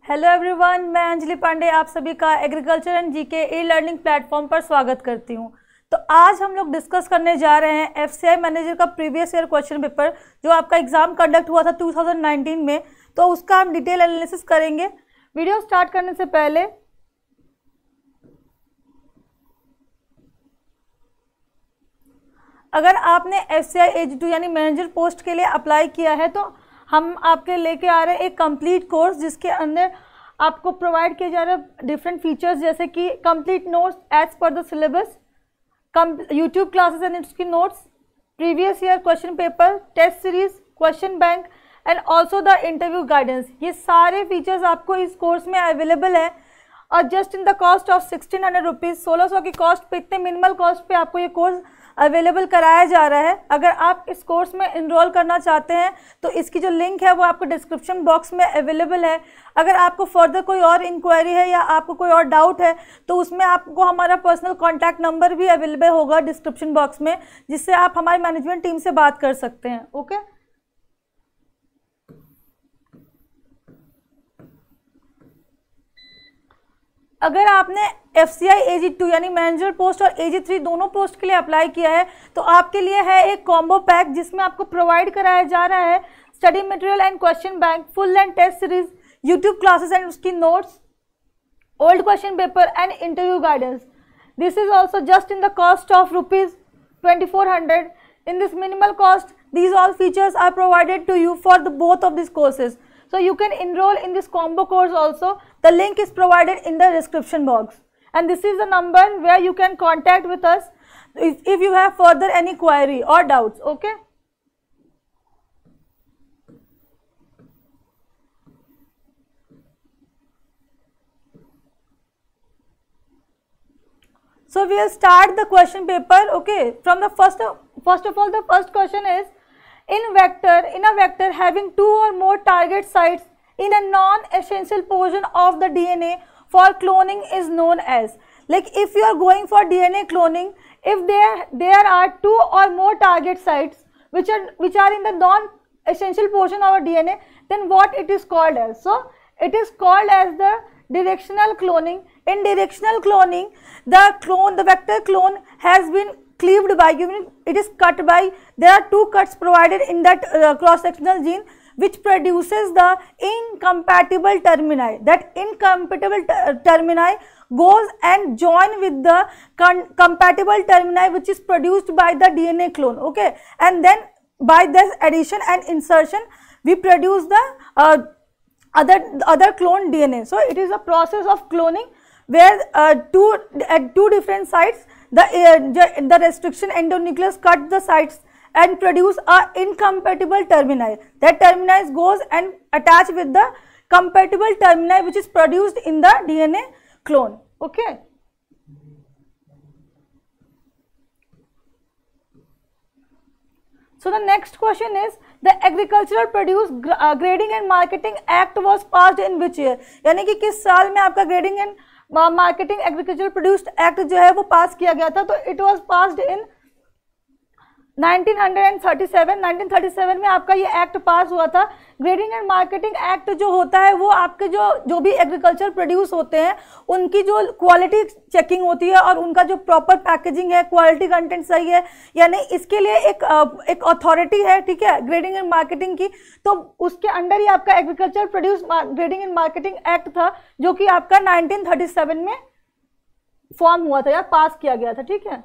Hello everyone, मैं अंजलि पांडे आप सभी का agriculture and GK e learning platform पर स्वागत करती हूं। तो आज हम लोग डिस्कस करने जा रहे हैं एफसीआई मैनेजर का प्रीवियस ईयर क्वेश्चन पेपर जो आपका एग्जाम कंडक्ट हुआ था 2019 में। तो उसका हम डिटेल एनालिसिस करेंगे। वीडियो स्टार्ट करने से पहले अगर आपने एफसीआई AG2 यानी मैनेजर पोस्ट के लिए अप्लाई किया है तो हम आपके लेके आ रहे हैं एक कंप्लीट कोर्स जिसके अंदर आपको प्रोवाइड किए जा रहे हैं डिफरेंट फीचर्स जैसे कि complete notes as per the syllabus, YouTube classes and इसकी notes, previous year question paper, test series, question bank and also the interview guidance. ये सारे फीचर्स आपको इस कोर्स में अवेलेबल है और just in the cost of 1600 rupees, 1600 की cost पे, इतने मिनिमल कॉस्ट पे आपको ये कोर्स अवेलेबल कराया जा रहा है। अगर आप इस कोर्स में इनरोल करना चाहते हैं तो इसकी जो लिंक है वो आपको डिस्क्रिप्शन बॉक्स में अवेलेबल है। अगर आपको फर्दर कोई और इंक्वायरी है या आपको कोई और डाउट है तो उसमें आपको हमारा पर्सनल कॉन्टैक्ट नंबर भी अवेलेबल होगा डिस्क्रिप्शन बॉक्स में, जिससे आप हमारी मैनेजमेंट टीम से बात कर सकते हैं। ओके, अगर आपने एफसीआई AG2 यानी मैनेजर पोस्ट और AG3 दोनों पोस्ट के लिए अप्लाई किया है तो आपके लिए है एक कॉम्बो पैक जिसमें आपको प्रोवाइड कराया जा रहा है study material and question bank, full and test series, YouTube classes and उसकी notes, old question paper and interview guidance. This is also just in the cost of ₹2400। In this minimal cost these all features are provided to you for the both of these courses, so you can enroll in this combo course also. The link is provided in the description box and this is the number where you can contact with us if you have further any query or doubts. Okay, so we'll start the question paper. Okay, from the first of all, the first question is in a vector having two or more target sites in a non-essential portion of the DNA for cloning is known as. Like if you are going for DNA cloning, if there are two or more target sites which are in the non-essential portion of our DNA, then what it is called as? So it is called as the directional cloning. In directional cloning, the vector clone has been cleaved by, it is cut by, there are two cuts provided in that cross-sectional gene which produces the incompatible termini. That incompatible termini goes and join with the compatible termini which is produced by the DNA clone. Okay, and then by this addition and insertion we produce the other clone DNA. So it is a process of cloning where at two different sites the restriction endonuclease cut the sites and produce a incompatible termini. That termini goes and attach with the compatible termini which is produced in the DNA clone. Okay, so the next question is the Agricultural Produce Grading and Marketing Act was passed in which year? यानी कि किस साल में आपका grading and marketing agriculture produced act जो है वो पास किया गया था? तो इट वाज पास्ड इन 1937। 1937 में आपका ये एक्ट पास हुआ था। ग्रेडिंग एंड मार्केटिंग एक्ट जो होता है वो आपके जो भी एग्रीकल्चर प्रोड्यूस होते हैं उनकी जो क्वालिटी चेकिंग होती है और उनका जो प्रॉपर पैकेजिंग है, क्वालिटी कंटेंट सही है यानी इसके लिए एक अथॉरिटी है, ठीक है, ग्रेडिंग एंड मार्केटिंग की। तो उसके अंडर ही आपका agriculture produce grading and marketing act था जो कि आपका 1937 में फॉर्म हुआ था या पास किया गया था। ठीक है,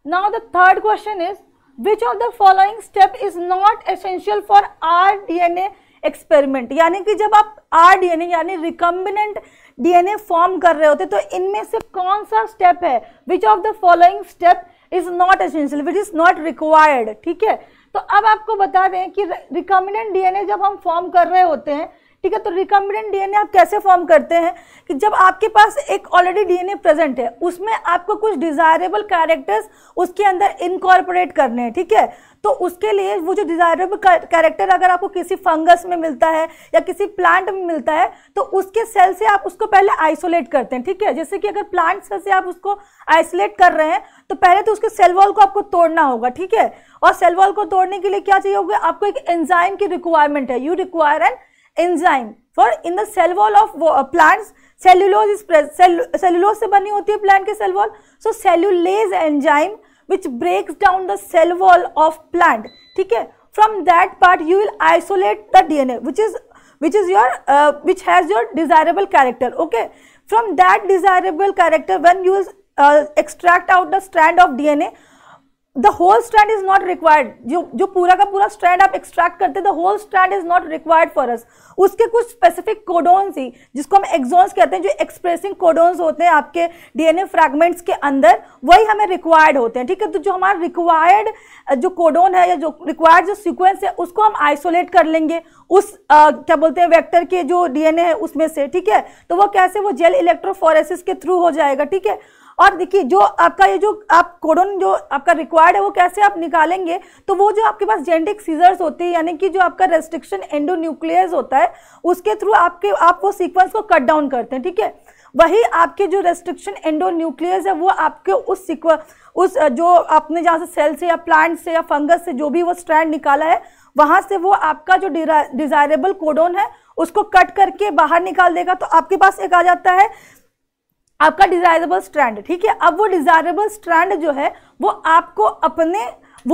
now the third question is which of the following step is not essential for rDNA experiment? यानी कि जब आप rDNA यानी रिकम्बिनेंट DNA फॉर्म कर रहे होते तो इनमें से कौन सा स्टेप है which of the following step is not essential, which is not required? ठीक है, तो अब आपको बता दें कि रिकम्बिनेंट DNA जब हम फॉर्म कर रहे होते हैं, ठीक है। तो रिकम्बिनेंट डीएनए आप कैसे फॉर्म करते हैं कि जब आपके पास एक ऑलरेडी डीएनए प्रेजेंट है, उसमें आपको कुछ डिजायरेबल कैरेक्टर्स उसके अंदर इनकॉर्पोरेट करने हैं, ठीक है। तो उसके लिए वो जो डिजायरेबल कैरेक्टर अगर आपको किसी फंगस में मिलता है या किसी प्लांट में मिलता है तो उसके सेल से आप उसको पहले आइसोलेट करते हैं, ठीक है। जैसे कि अगर प्लांट सेल से आप उसको आइसोलेट कर रहे हैं तो पहले तो उसके सेल वॉल को आपको तोड़ना होगा, ठीक है। और सेल वॉल को तोड़ने के लिए क्या चाहिए होगा, आपको एक एंजाइम की रिक्वायरमेंट है। You require an enzyme for in the cell wall of plants cellulose is present, cellulose से बनी होती है प्लांट के cell wall. So cellulase enzyme which breaks down the cell wall of plant, ठीक है। From that part you will isolate the DNA which is your which has your desirable character, okay। From that desirable character when you extract out the strand of DNA, the whole strand is not required। जो पूरा का पूरा strand आप extract करते हैं, the whole strand is not required for us। उसके कुछ specific codons ही, जिसको हम exons कहते हैं, जो expressing codons होते हैं आपके DNA fragments के अंदर, वही हमें required होते हैं, ठीक है। तो जो हमारा required जो codon है या जो required जो sequence है उसको हम isolate कर लेंगे उस क्या बोलते हैं वेक्टर के जो DNA है उसमें से, ठीक है। तो वो कैसे, वो जेल इलेक्ट्रोफोरेसिस के थ्रू हो जाएगा, ठीक है। और देखिए जो आपका ये जो आप कोडोन जो आपका रिक्वायर्ड है वो कैसे आप निकालेंगे, तो वो जो आपके पास जेनेटिक सीजर्स होती है, यानी कि जो आपका रेस्ट्रिक्शन एंडोन्यूक्लियस होता है उसके थ्रू आप वो सीक्वेंस को कट डाउन करते हैं, ठीक है। वही आपके जो रेस्ट्रिक्शन एंडोन्यूक्लियस है वो आपके उस जो आपने जहाँ से सेल से या प्लांट से या फंगस से जो भी वो स्ट्रैंड निकाला है वहाँ से वो आपका जो डिजायरेबल कोडोन है उसको कट करके बाहर निकाल देगा। तो आपके पास एक आ जाता है आपका डिजायरेबल स्ट्रैंड, ठीक है। अब वो डिजायरेबल स्ट्रैंड जो है वो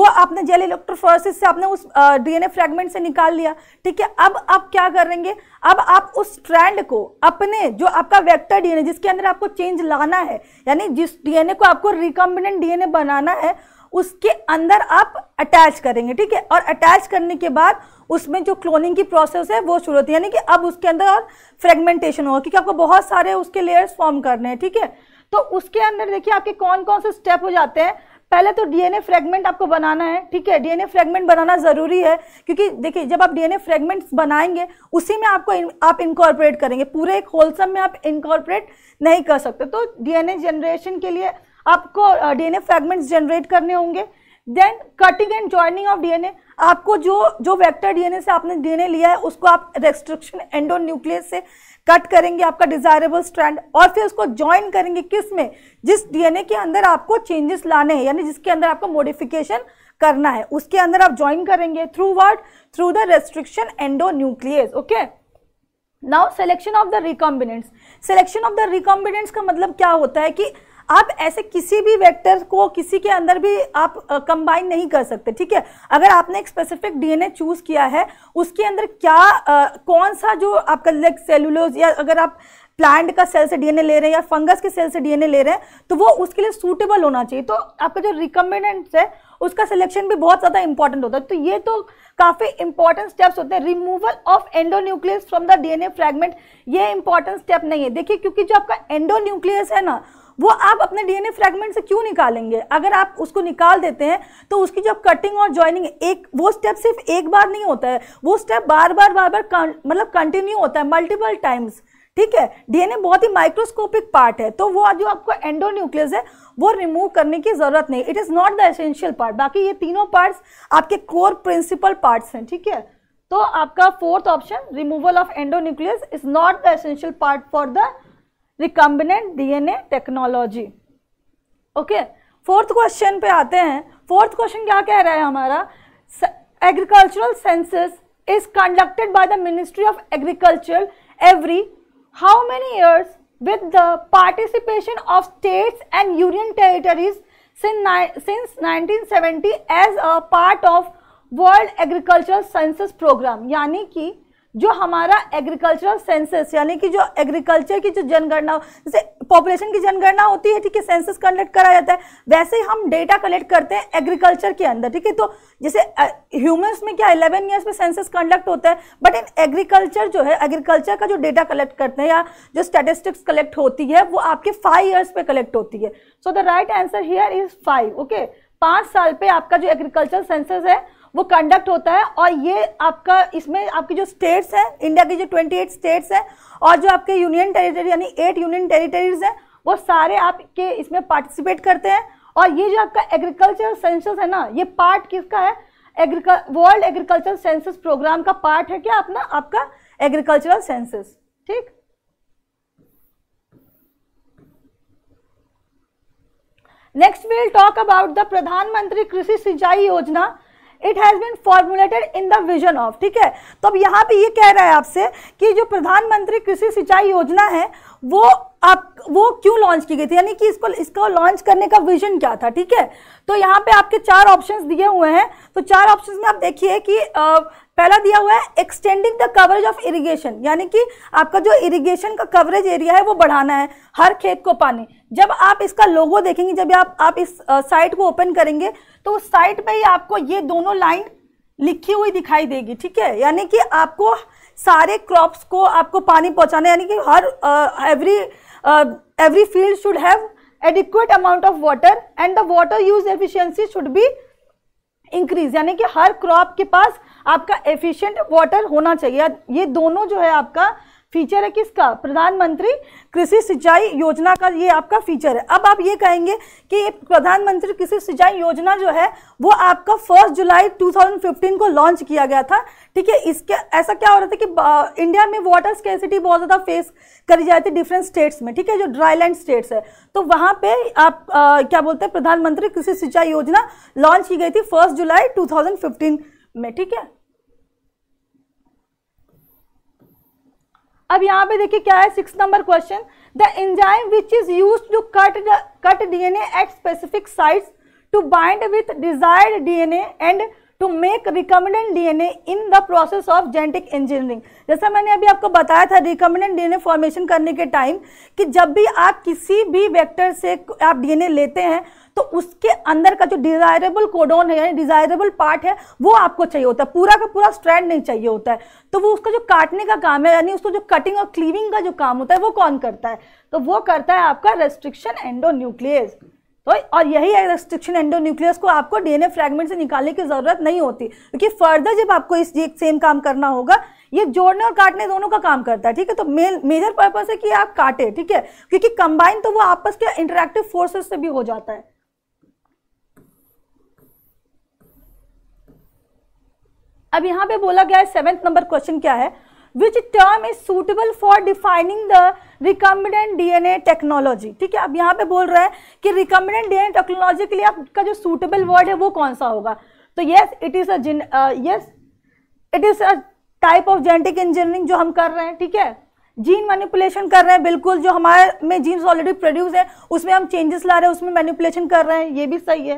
आपने जेल इलेक्ट्रोफोरेसिस से आपने उस डीएनए फ्रैगमेंट से निकाल लिया, ठीक है। अब आप क्या करेंगे, अब आप उस स्ट्रैंड को अपने जो आपका वेक्टर डीएनए जिसके अंदर आपको चेंज लाना है, यानी जिस डीएनए को आपको रिकम्बिनेंट डीएनए बनाना है उसके अंदर आप अटैच करेंगे, ठीक है। और अटैच करने के बाद उसमें जो क्लोनिंग की प्रोसेस है वो शुरू होती है, यानी कि अब उसके अंदर और फ्रेगमेंटेशन होगा क्योंकि आपको बहुत सारे उसके लेयर्स फॉर्म करने हैं, ठीक है। तो उसके अंदर देखिए आपके कौन कौन से स्टेप हो जाते हैं। पहले तो डीएनए फ्रेगमेंट आपको बनाना है, ठीक है। डीएनए फ्रेगमेंट बनाना जरूरी है क्योंकि देखिए जब आप डीएनए फ्रेगमेंट्स बनाएंगे उसी में आप इनकॉर्पोरेट करेंगे, पूरे एक होलसम में आप इनकॉर्पोरेट नहीं कर सकते। तो डीएनए जनरेशन के लिए आपको डीएनए फ्रैगमेंट्स जनरेट करने होंगे। Then cutting and joining of DNA, आपको जो वेक्टर डीएनए से आपने डीएनए लिया है उसको आप रेस्ट्रिक्शन एंडोन्यूक्लियस से कट करेंगे आपका डिजायरेबल स्ट्रैंड, और फिर उसको ज्वाइन करेंगे किस में, जिस डीएनए के अंदर आपको चेंजेस लाने हैं, यानी जिसके अंदर आपको मॉडिफिकेशन करना है उसके अंदर आप ज्वाइन करेंगे through what, through the restriction endonuclease, okay. Now selection of the recombinants. Selection of the recombinants का मतलब क्या होता है कि आप ऐसे किसी भी वेक्टर को किसी के अंदर भी आप कंबाइन नहीं कर सकते, ठीक है। अगर आपने एक स्पेसिफिक डीएनए चूज किया है उसके अंदर क्या कौन सा जो आपका लाइक सेलुलोज, या अगर आप प्लांट का सेल से डीएनए ले रहे हैं या फंगस के सेल से डीएनए ले रहे हैं तो वो उसके लिए सूटेबल होना चाहिए। तो आपका जो रिकम्बिनेंट्स है उसका सिलेक्शन भी बहुत ज़्यादा इंपॉर्टेंट होता है। तो ये तो काफ़ी इंपॉर्टेंट स्टेप्स होते हैं। Removal of endonuclease from the DNA fragment, ये इंपॉर्टेंट स्टेप नहीं है। देखिए क्योंकि जो आपका एंडोन्यूक्लियस है ना वो आप अपने डीएनए फ्रैगमेंट से क्यों निकालेंगे, अगर आप उसको निकाल देते हैं तो उसकी जो कटिंग और जॉइनिंग एक वो स्टेप सिर्फ एक बार नहीं होता है, वो स्टेप बार बार मतलब कंटिन्यू होता है मल्टीपल टाइम्स, ठीक है। डीएनए बहुत ही माइक्रोस्कोपिक पार्ट है तो वो जो आपको एंडोन्यूक्लियस है वो रिमूव करने की जरूरत नहीं, it is not the essential part. बाकी ये तीनों पार्ट्स आपके कोर प्रिंसिपल पार्ट्स हैं, ठीक है। तो आपका fourth option removal of endonuclease is not the essential part for the recombinant DNA technology, okay. Fourth question पे आते हैं। फोर्थ क्वेश्चन क्या कह रहा है हमारा, agricultural census is conducted by the ministry of agriculture every how many years with the participation of states and union territories since 1970 as a part of World Agricultural Census Program। यानी कि जो हमारा agricultural census यानी कि जो agriculture की जो जनगणना, जैसे पॉपुलेशन की जनगणना होती है, ठीक है, सेंसस कंडक्ट करा जाता है, वैसे ही हम डेटा कलेक्ट करते हैं एग्रीकल्चर के अंदर, ठीक है। तो जैसे ह्यूमंस में क्या 11 ईयर्स में सेंसस कंडक्ट होता है, बट इन एग्रीकल्चर जो है एग्रीकल्चर का जो डेटा कलेक्ट करते हैं या जो स्टैटिस्टिक्स कलेक्ट होती है वो आपके 5 ईयर्स पे कलेक्ट होती है। So the right answer here is 5, okay. 5 साल पे आपका जो एग्रीकल्चर सेंसस है वो कंडक्ट होता है। और ये आपका इसमें आपकी जो स्टेट्स हैं, इंडिया की जो 28 स्टेट्स हैं और जो आपके यूनियन टेरिटरी यानी 8 यूनियन टेरिटरीज हैं, वो सारे आपके इसमें पार्टिसिपेट करते हैं। और ये जो आपका एग्रीकल्चर सेंसस है ना, ये पार्ट किसका है? वर्ल्ड एग्रीकल्चर सेंसस प्रोग्राम का पार्ट है क्या अपना, आपका एग्रीकल्चरल सेंसस। ठीक, next we will talk about the Pradhan Mantri Krishi Sinchai Yojana. It has been formulated in the vision of, ठीक है। तो अब यहाँ पे ये कह रहा है आपसे कि जो प्रधानमंत्री कृषि सिंचाई योजना है वो क्यों लॉन्च की गई थी, यानी कि इसको लॉन्च करने का विजन क्या था, ठीक है। तो यहाँ पे आपके 4 ऑप्शंस दिए हुए हैं। तो 4 ऑप्शंस में आप देखिए कि पहला दिया हुआ है extending the coverage of irrigation, यानी कि आपका जो इरिगेशन का कवरेज एरिया है वो बढ़ाना है, हर खेत को पानी। जब आप इसका लोगो देखेंगे, जब आप इस साइट को ओपन करेंगे तो उस साइट पे ही आपको ये दोनों लाइन लिखी हुई दिखाई देगी, ठीक है। यानी कि आपको सारे क्रॉप्स को आपको पानी पहुंचाना, यानी कि हर every field should have adequate amount of water and the water use efficiency should be increase, यानी कि हर क्रॉप के पास आपका एफिशिएंट वाटर होना चाहिए। ये दोनों जो है आपका फीचर है किसका? प्रधानमंत्री कृषि सिंचाई योजना का ये आपका फीचर है। अब आप ये कहेंगे कि प्रधानमंत्री कृषि सिंचाई योजना जो है वो आपका 1 जुलाई 2015 को लॉन्च किया गया था, ठीक है। इसके ऐसा क्या हो रहा था कि इंडिया में वाटर स्कैर्सिटी बहुत ज़्यादा फेस करी जाती है डिफरेंट स्टेट्स में, ठीक है, जो ड्राईलैंड स्टेट्स है। तो वहाँ पे आप क्या बोलते हैं, प्रधानमंत्री कृषि सिंचाई योजना लॉन्च की गई थी 1 जुलाई 2015 में, ठीक है। अब यहाँ पे देखिए क्या है 6 number question, the enzyme which is used to cut DNA at specific sites to bind with desired DNA and to make recommended DNA in the process of genetic engineering. जैसा मैंने अभी आपको बताया था रिकमेंडेड डीएनए फॉर्मेशन करने के time कि जब भी आप किसी भी वेक्टर से आप डीएनए लेते हैं तो उसके अंदर का जो डिजायरेबल कोडोन है यानी डिजायरेबल पार्ट है वो आपको चाहिए होता है, पूरा का पूरा स्ट्रैंड नहीं चाहिए होता है। तो वो उसका जो काटने का काम है यानी उसको जो कटिंग और क्लीविंग का जो काम होता है वो कौन करता है? तो वो करता है आपका रेस्ट्रिक्शन एंडोन्यूक्लियस। तो और यही है रेस्ट्रिक्शन एंडोन्यूक्लियस को आपको डीएनए फ्रैगमेंट से निकालने की जरूरत नहीं होती, क्योंकि फर्दर जब आपको इस सेम काम करना होगा ये जोड़ने और काटने दोनों का काम करता है, ठीक है। तो मेजर पर्पस है कि आप काटे, ठीक है, क्योंकि कंबाइन तो वो आपस के इंटरैक्टिव फोर्सेस से भी हो जाता है। अब यहाँ पे बोला गया है 7th नंबर क्वेश्चन क्या है, which term is suitable for defining the recombinant DNA technology, ठीक है। अब यहाँ पे बोल रहा है कि रिकम्बिनेंट डीएनए टेक्नोलॉजी के लिए आपका जो सुटेबल वर्ड है वो कौन सा होगा? तो yes it is a type of genetic engineering जो हम कर रहे हैं, ठीक है। जीन मैनिपुलेशन कर रहे हैं, बिल्कुल, जो हमारे में जीन्स ऑलरेडी प्रोड्यूस है उसमें हम चेंजेस ला रहे हैं, उसमें मैनिपुलेशन कर रहे हैं, ये भी सही है।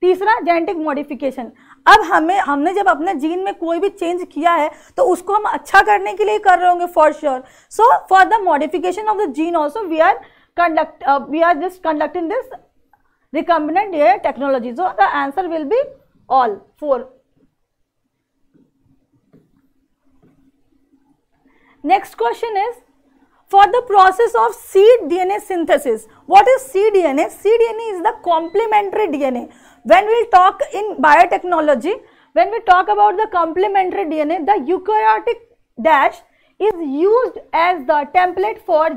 तीसरा जेनेटिक मॉडिफिकेशन, अब हमने जब अपने जीन में कोई भी चेंज किया है तो उसको हम अच्छा करने के लिए कर रहे होंगे for sure. So for the modification of the gene also we are just conducting this recombinant DNA technology. So the answer will be all 4। Next question is, for the process of seed DNA synthesis, what is cDNA? cDNA is the complementary DNA. When we talk in biotechnology, when we talk about the complementary DNA, the eukaryotic dash is used as the template for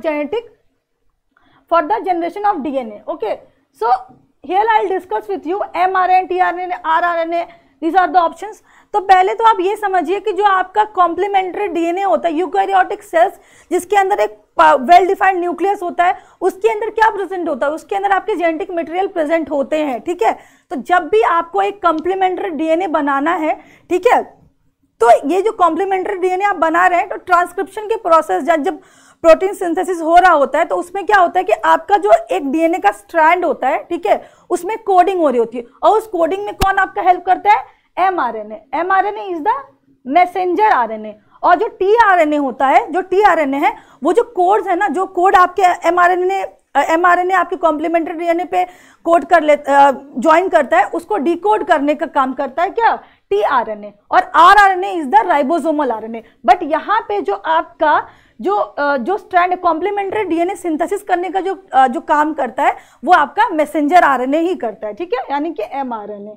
the generation of DNA. Okay, so here I'll discuss with you mRNA, tRNA, rRNA. These are the options. तो पहले तो आप ये समझिए कि जो आपका complementary DNA होता है यूकैरियोटिक सेल्स जिसके अंदर एक वेल डिफाइंड न्यूक्लियस होता है, उसके अंदर क्या प्रेजेंट होता है? उसके अंदर आपके जेनेटिक मटेरियल प्रेजेंट होते हैं, ठीक है। तो जब भी आपको एक कॉम्प्लीमेंट्री डीएनए बनाना है, ठीक है, तो ये जो कॉम्प्लीमेंट्री डीएनए आप बना रहे हैं तो ट्रांसक्रिप्शन के प्रोसेस जब प्रोटीन सिंथेसिस हो रहा होता है तो उसमें क्या होता है कि आपका जो एक डीएनए का स्ट्रैंड होता है, ठीक है, उसमें कोडिंग हो रही होती है और उस कोडिंग में कौन आपका हेल्प करता है? mRNA। mRNA is the messenger RNA. और जो tRNA होता है, जो tRNA है वो जो कोड्स है ना, जो कोड आपके mRNA आपके कॉम्प्लीमेंट्री डीएनए पे कोड कर ले ज्वाइन करता है, उसको डिकोड करने का काम करता है क्या? tRNA। और rRNA is the ribosomal RNA. But यहाँ पे जो आपका जो स्ट्रैंड कॉम्प्लीमेंट्री डीएनए सिंथेसिस करने का जो काम करता है वो आपका मैसेंजर आरएनए ही करता है, ठीक है, यानी कि mRNA।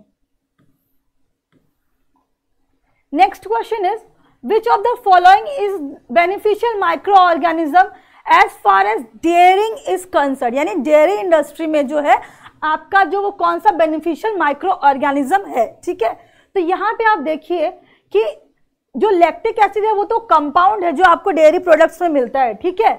Next question is which of the following is beneficial microorganism as far as dairying is concern, यानी डेयरी इंडस्ट्री में जो है आपका जो वो कौन सा बेनिफिशियल माइक्रो ऑर्गेनिज्म है, ठीक है। तो यहाँ पे आप देखिए कि जो लैक्टिक एसिड है वो तो कंपाउंड है जो आपको डेयरी प्रोडक्ट्स में मिलता है, ठीक है।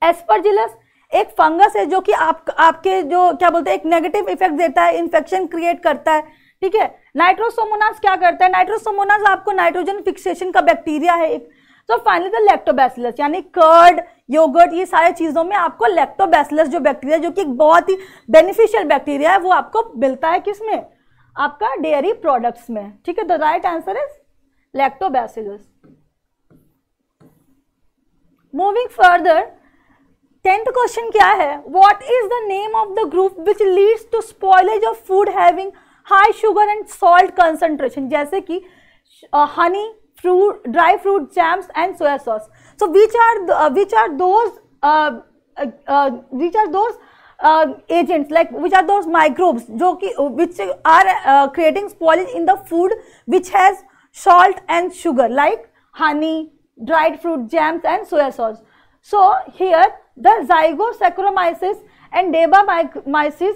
एस्परजिलस एक फंगस है जो कि आपके जो क्या बोलते हैं एक नेगेटिव इफेक्ट देता है, इन्फेक्शन क्रिएट करता है, ठीक है। नाइट्रोसोमोनास क्या करता है, नाइट्रोसोमोनास आपको नाइट्रोजन फिक्सेशन का बैक्टीरिया है एक। तो फाइनली द लैक्टोबैसिलस, यानी कर्ड, योगर्ट, ये सारे चीजों में आपको लैक्टोबैसिलस जो बैक्टीरिया जो कि एक बहुत ही बेनिफिशियल बैक्टीरिया है वो आपको मिलता है किसमें, आपका डेयरी प्रोडक्ट्स में, ठीक है। The right answer is lactobacillus. Moving further, 10th question क्या है, what is the name of the group which leads to spoilage of food having high sugar and salt concentration, जैसे कि Honey, fruit, dry fruit, jams and soya sauce. So which are those agents, like which are those microbes जो कि which are creating spoilage in the food which has salt and sugar, like honey, dried fruit, jams and soya sauce. So here the Zygosaccharomyces and Debromyces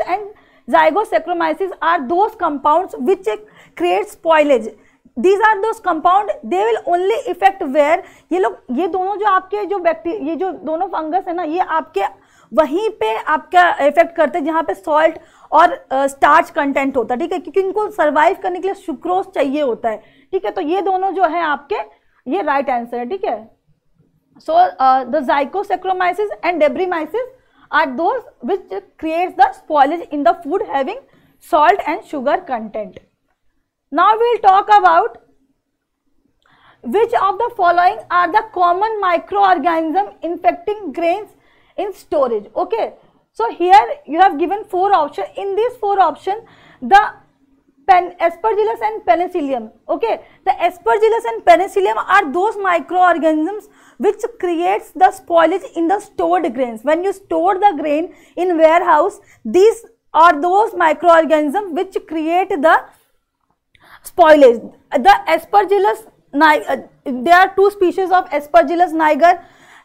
and Zygosaccharomyces are those compounds which create spoilage. These are those compound, they will only affect where ये दोनों जो आपके जो bacteria, ये जो दोनों fungus है ना, ये आपके वहीं पे आपका इफेक्ट करते हैं जहाँ पे सॉल्ट और स्टार्च कंटेंट होता है, ठीक है, क्योंकि इनको सर्वाइव करने के लिए सुक्रोज चाहिए होता है, ठीक है। तो ये दोनों जो है आपके, ये राइट आंसर है, ठीक है। So the Zygosaccharomyces and Debromyces are those which creates the spoilage in the food having salt and sugar content. Now we will talk about which of the following are the common microorganism infecting grains in storage. Okay, so here you have given 4 options. In these 4 options, the Aspergillus and Penicillium. Okay, the Aspergillus and Penicillium are those microorganisms which creates the spoilage in the stored grains. When you store the grain in warehouse, these are those microorganisms which create the spoilage. The Aspergillus, there are 2 species of Aspergillus niger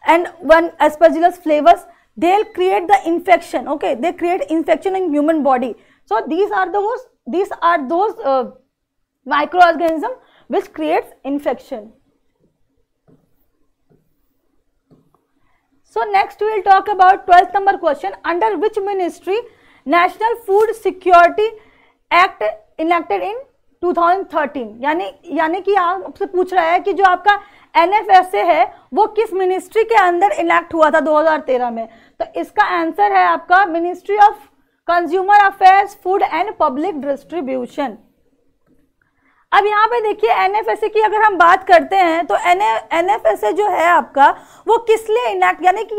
and one Aspergillus flavus. They'll create the infection. Okay, they create infection in human body. So these are those microorganisms which creates infection. So next we will talk about 12th number question. Under which ministry National Food Security Act enacted in 2013, यानी कि आपसे पूछ रहा है कि जो आपका NFSA है वो किस मिनिस्ट्री के अंदर इनेक्ट हुआ था 2013 में। तो इसका आंसर है आपका ministry of consumer affairs, food and public distribution. अब यहाँ पे देखिए NFSA की अगर हम बात करते हैं तो NFSA जो है आपका वो किस लिए इनेक्ट, यानी कि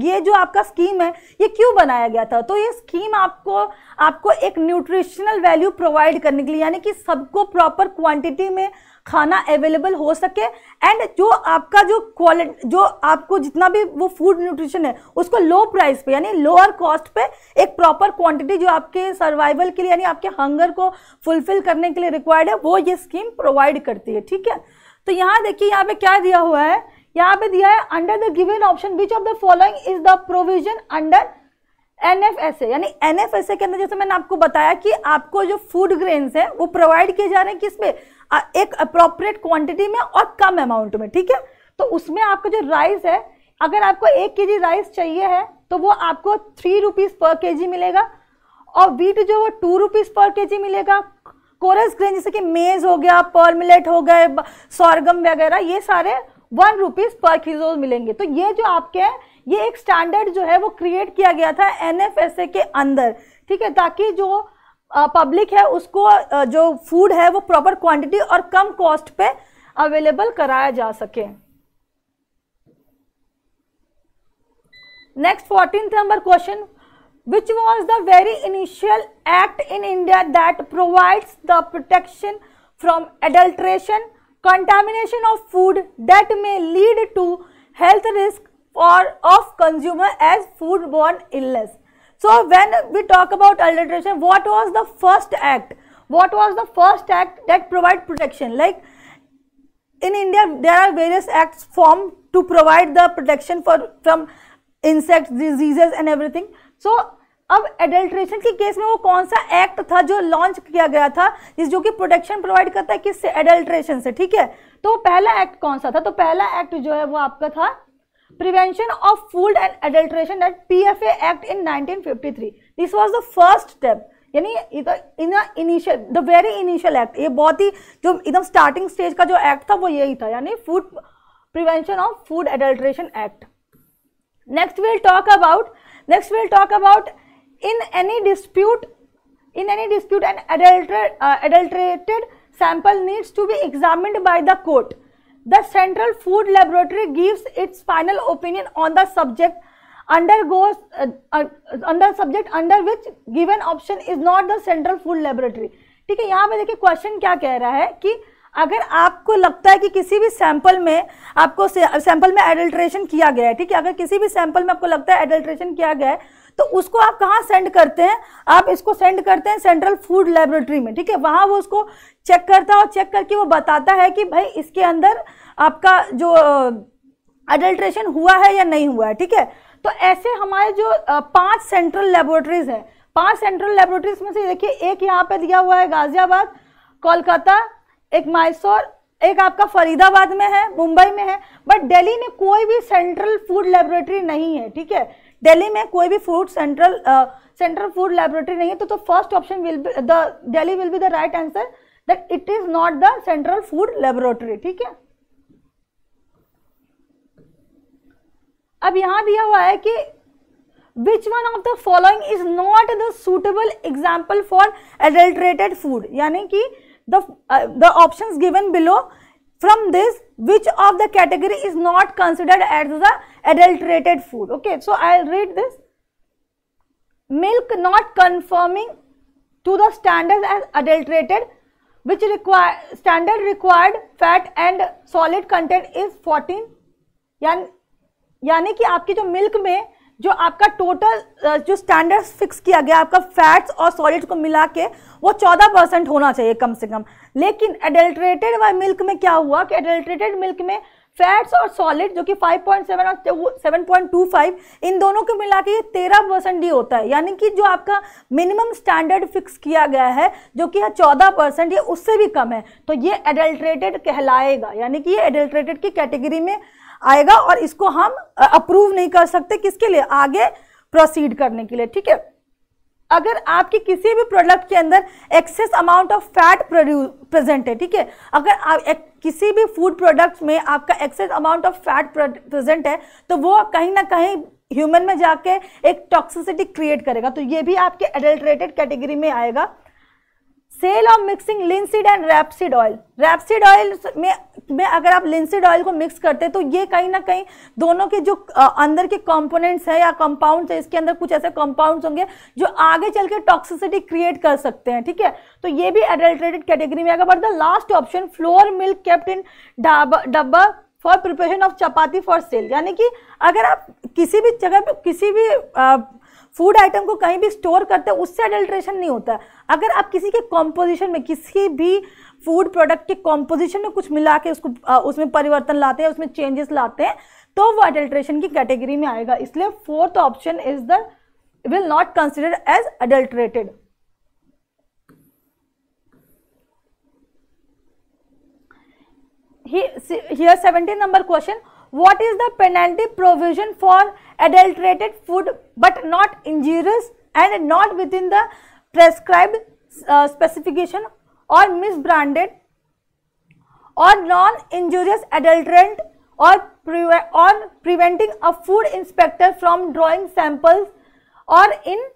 ये जो आपका स्कीम है ये क्यों बनाया गया था। तो ये स्कीम आपको एक न्यूट्रिशनल वैल्यू प्रोवाइड करने के लिए, यानी कि सबको प्रॉपर क्वांटिटी में खाना अवेलेबल हो सके एंड जो आपका जो क्वालिटी, जो आपको जितना भी वो फूड न्यूट्रिशन है उसको लो प्राइस पे, यानी लोअर कॉस्ट पे एक प्रॉपर क्वांटिटी जो आपके सर्वाइवल के लिए, यानी आपके हंगर को फुलफिल करने के लिए रिक्वायर्ड है, वो ये स्कीम प्रोवाइड करती है, ठीक है। तो यहाँ देखिए यहाँ पे क्या दिया हुआ है, यहाँ पे दिया है under the given option which of the following is the provision under NFSA, यानी NFSA के अंदर जैसे मैंने आपको बताया कि आपको जो फूड ग्रेन्स है वो प्रोवाइड किए जा रहे हैं किस पे, एक अप्रोप्रिएट क्वांटिटी में और कम अमाउंट में, ठीक है। तो उसमें आपका जो राइस है, अगर आपको 1 kg राइस चाहिए है तो वो आपको 3 रुपीज पर kg मिलेगा, और वीट जो वो 2 रुपीज पर kg मिलेगा। कोरस ग्रेन जैसे कि मेज हो गया, पर्ल मिलेट हो गए, सॉर्गम वगैरह, ये सारे 1 रुपीज पर किलो मिलेंगे। तो ये जो आपके हैं ये एक स्टैंडर्ड जो है वो क्रिएट किया गया था NFSA के अंदर, ठीक है, ताकि जो पब्लिक है उसको जो फूड है वो प्रॉपर क्वांटिटी और कम कॉस्ट पे अवेलेबल कराया जा सके। Next 14th number question, which was the very initial act in India that provides the protection from adulteration, contamination of food that may lead to health risk or of consumer as foodborne illness. So when we talk about adulteration, what was the first act? what was the first act that provide protection? Like in India there are various acts formed to provide the protection from insects, diseases and everything. So अब adulteration के case में वो कौन सा act था जो launch किया गया था जो कि प्रोटेक्शन प्रोवाइड करता है किससे? एडल्ट्रेशन से, ठीक है। तो पहला एक्ट कौन सा था? तो पहला एक्ट जो है वो आपका था prevention of food and adulteration, that PFA act in 1953. This was the first step, यानी initial, the very initial act, ये बहुत ही जो एकदम स्टार्टिंग स्टेज का जो एक्ट था वो यही था, यानी food prevention of food adulteration act. Next will talk about in any dispute an adulterated sample needs to be examined by the court. The Central Food Laboratory gives its final opinion on the subject under which given option is not the Central Food Laboratory. ठीक है, यहाँ पे देखिए question क्या कह रहा है कि अगर आपको लगता है कि किसी भी सैंपल में आपको सैंपल में एडल्ट्रेशन किया गया है, ठीक है, अगर किसी भी सैंपल में आपको लगता है एडल्ट्रेशन किया गया है तो उसको आप कहाँ सेंड करते हैं? आप इसको सेंड करते हैं सेंट्रल फूड लेबोरेटरी में, ठीक है। वहाँ वो उसको चेक करता है और चेक करके वो बताता है कि भाई इसके अंदर आपका जो एडल्ट्रेशन हुआ है या नहीं हुआ है, ठीक है। तो ऐसे हमारे जो 5 सेंट्रल लेबोरेटरीज हैं, 5 सेंट्रल लेबोरेटरीज में से देखिए एक यहाँ पे दिया हुआ है गाजियाबाद, कोलकाता, एक मैसूर, एक आपका फरीदाबाद में है, मुंबई में है, बट दिल्ली में कोई भी सेंट्रल फूड लेबोरेटरी नहीं है, ठीक है। दिल्ली में कोई भी सेंट्रल फूड लेबोरेटरी नहीं है, तो first option will be Delhi will be the right answer, that it is not the central food laboratory, ठीक है। अब यहां दिया हुआ है कि which one of the following is not the suitable example for adulterated food, यानी कि the options given below from this, which of the category is not considered as the adulterated food? Okay, so I'll read this. Milk not conforming to the standards as adulterated, which standard required fat and solid content is 14. यानी कि आपकी जो milk में जो आपका total जो standard fix किया गया आपका फैट्स और सॉलिड्स को मिला के वो 14% होना चाहिए कम से कम। लेकिन एडल्ट्रेटेड मिल्क में क्या हुआ कि एडल्ट्रेटेड मिल्क में फैट्स और सॉलिड जो कि 5.7 और 7.25 इन दोनों को मिला के ये 13% ही होता है, यानी कि जो आपका मिनिमम स्टैंडर्ड फिक्स किया गया है जो कि है 14%, ये उससे भी कम है, तो ये एडल्ट्रेटेड कहलाएगा, यानी कि ये एडल्ट्रेटेड की कैटेगरी में आएगा और इसको हम अप्रूव नहीं कर सकते किसके लिए? आगे प्रोसीड करने के लिए, ठीक है। अगर आपके किसी भी प्रोडक्ट के अंदर excess amount of fat present है, ठीक है, अगर आप किसी भी फूड प्रोडक्ट में आपका excess amount of fat present है तो वो कहीं ना कहीं ह्यूमन में जाके एक टॉक्सिसिटी क्रिएट करेगा, तो ये भी आपके एडल्ट्रेटेड कैटेगरी में आएगा। Sale of mixing linseed and rapeseed oil, rapeseed oil में अगर आप लिंसीड ऑयल को मिक्स करते हैं तो ये कहीं ना कहीं दोनों के जो अंदर के कंपोनेंट्स है या कंपाउंड्स है, इसके अंदर कुछ ऐसे कंपाउंड्स होंगे जो आगे चल के टॉक्सिसिटी क्रिएट कर सकते हैं, ठीक है, तो ये भी एडल्ट्रेटेड कैटेगरी में आएगा। But the last option flour milk kept in डब्बा for preparation of chapati for sale, यानी कि अगर आप किसी भी जगह पे किसी भी फूड आइटम को कहीं भी स्टोर करते हैं उससे एडल्ट्रेशन नहीं होता है। अगर आप किसी के कॉम्पोजिशन में किसी भी फूड प्रोडक्ट के कॉम्पोजिशन में कुछ मिला के उसको उसमें परिवर्तन लाते हैं, उसमें चेंजेस लाते हैं, तो वो एडल्ट्रेशन की कैटेगरी में आएगा। इसलिए fourth option is the will not considered as adulterated. Here 17 number question, what is the penalty provision for adulterated food but not injurious and not within the prescribed specification or misbranded or non-injurious adulterant or preventing a food inspector from drawing samples or in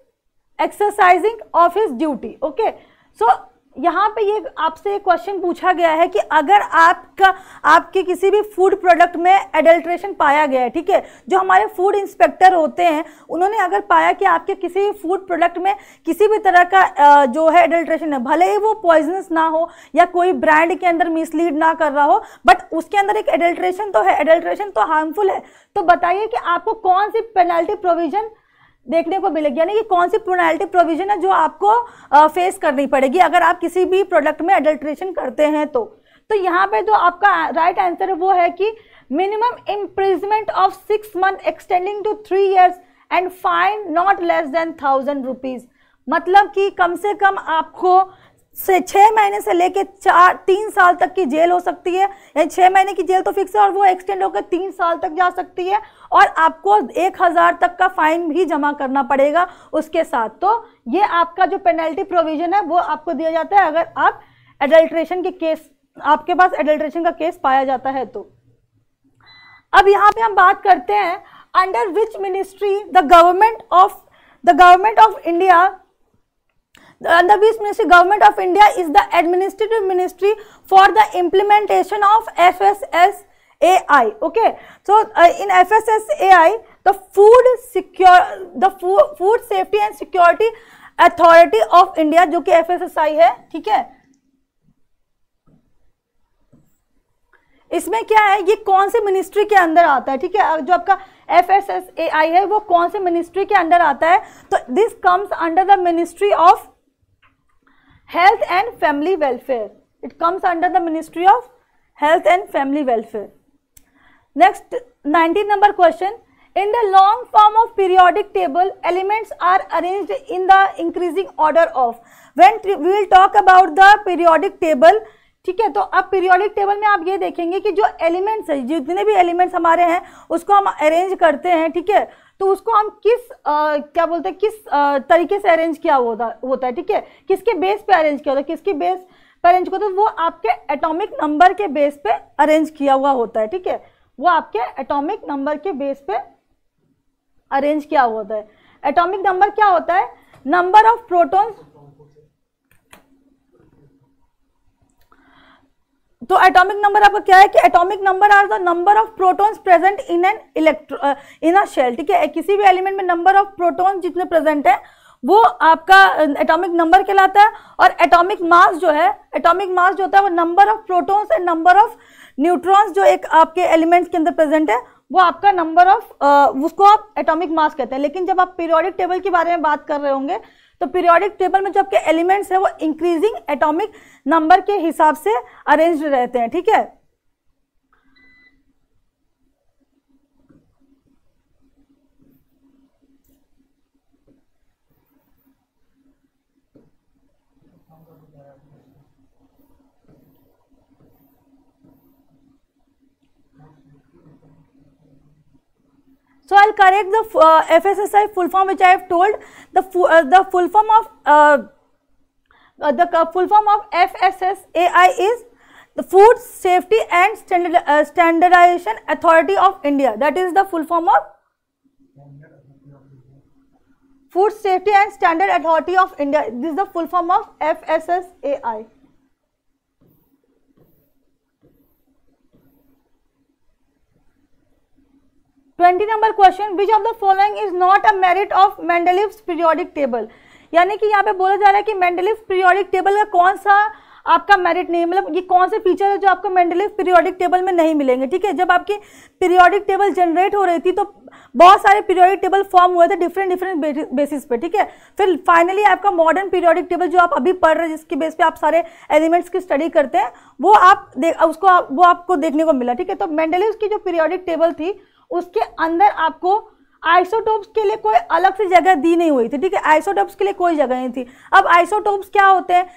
exercising of his duty? Okay, so यहाँ पे ये आपसे एक question पूछा गया है कि अगर आपके किसी भी फूड प्रोडक्ट में एडल्ट्रेशन पाया गया है, ठीक है, जो हमारे फूड इंस्पेक्टर होते हैं उन्होंने अगर पाया कि आपके किसी भी फूड प्रोडक्ट में किसी भी तरह का जो है एडल्ट्रेशन है, भले ही वो पॉइजनस ना हो या कोई ब्रांड के अंदर मिसलीड ना कर रहा हो, बट उसके अंदर एक एडल्ट्रेशन तो है, एडल्ट्रेशन तो हार्मफुल है, तो बताइए कि आपको कौन सी पेनल्टी प्रोविजन देखने को मिलेगी, यानी कि कौन सी पेनल्टी प्रोविजन है जो आपको फेस करनी पड़ेगी अगर आप किसी भी प्रोडक्ट में एडल्ट्रेशन करते हैं तो यहाँ पे जो आपका राइट आंसर है वो है कि minimum imprisonment of 6 months extending to 3 years and fine not less than 1000 rupees. मतलब कि कम से कम आपको 6 महीने से लेके 3 साल तक की जेल हो सकती है, यानी 6 महीने की जेल तो फिक्स है और वो एक्सटेंड होकर 3 साल तक जा सकती है, और आपको 1000 तक का फाइन भी जमा करना पड़ेगा उसके साथ। तो ये आपका जो पेनल्टी प्रोविजन है वो आपको दिया जाता है अगर आप एडल्ट्रेशन के केस, आपके पास एडल्ट्रेशन का केस पाया जाता है तो। अब यहाँ पे हम बात करते हैं under which ministry the government of India, under which ministry government of India is the administrative ministry for the implementation of FSSAI. Okay, so in FSSAI the food safety and security authority of India जो कि FSSAI है, ठीक है, इसमें क्या है, ये कौन से मिनिस्ट्री के अंदर आता है, ठीक है, जो आपका FSSAI है वो कौन से मिनिस्ट्री के अंदर आता है, तो this comes under the ministry of Health and Family Welfare. It comes under the Ministry of Health and Family Welfare. Next, 19 number question. In the long form of periodic table, elements are arranged in the increasing order of. When we will talk about the periodic table, ठीक है, तो अब periodic table में आप ये देखेंगे कि जो एलिमेंट्स है, जितने भी एलिमेंट्स हमारे हैं उसको हम अरेंज करते हैं, ठीक है, तो उसको हम क्या बोलते हैं, किस तरीके से अरेंज किया होता है, ठीक है, किसके बेस पे अरेंज किया होता है, किसके बेस पे अरेंज किया होता है, वो आपके एटॉमिक नंबर के बेस पे अरेंज किया हुआ होता है, ठीक है, वो आपके एटॉमिक नंबर के बेस पे अरेंज किया हुआ होता है। एटॉमिक नंबर क्या होता है, नंबर ऑफ प्रोटॉन्स, तो एटॉमिक नंबर आपका क्या है कि atomic number are the number of protons present in a shell, ठीक है, किसी भी एलिमेंट में नंबर ऑफ प्रोटॉन्स जितने प्रेजेंट है वो आपका एटॉमिक नंबर कहलाता है। और एटॉमिक मास जो है, एटॉमिक मास जो होता है वो number of protons and number of neutrons जो एक आपके एलिमेंट्स के अंदर प्रेजेंट है वो आपका नंबर ऑफ उसको आप एटॉमिक मास कहते हैं। लेकिन जब आप पीरियोडिक टेबल के बारे में बात कर रहे होंगे तो पीरियोडिक टेबल में जो आपके एलिमेंट्स है वो इंक्रीजिंग एटॉमिक नंबर के हिसाब से अरेंज्ड रहते हैं, ठीक है। So I'll correct the FSSAI full form which I have told. The full form of FSSAI is the Food Safety and Standardization Authority of India. That is the full form of Food Safety and Standard Authority of India. This is the full form of FSSAI. Number question, which of the following is not a merit of Mendeleev's periodic table. यानी कि यहाँ पे बोला जा रहा है कि Mendeleev periodic table का कौन सा आपका मेरिट नहीं, मतलब ये कौन से फीचर है जो आपको मेंडलीव पीरियोडिक टेबल में नहीं मिलेंगे, ठीक है। जब आपकी पीरियोडिक टेबल जनरेट हो रही थी तो बहुत सारे पीरियोडिक टेबल फॉर्म हुए थे डिफरेंट बेसिस पे, ठीक है। फिर फाइनली आपका मॉडर्न पीरियोडिक टेबल जो आप अभी पढ़ रहे हैं जिसके बेस पे आप सारे एलिमेंट्स की स्टडी करते हैं वो आपको देखने को मिला, ठीक है। तो मेंडलीव की जो पीरियोडिक टेबल थी उसके अंदर आपको आइसोटोप्स के लिए कोई अलग से जगह दी नहीं हुई थी, ठीक है। आइसोटोप्स के लिए कोई जगह नहीं थी। अब आइसोटोप्स क्या होते हैं,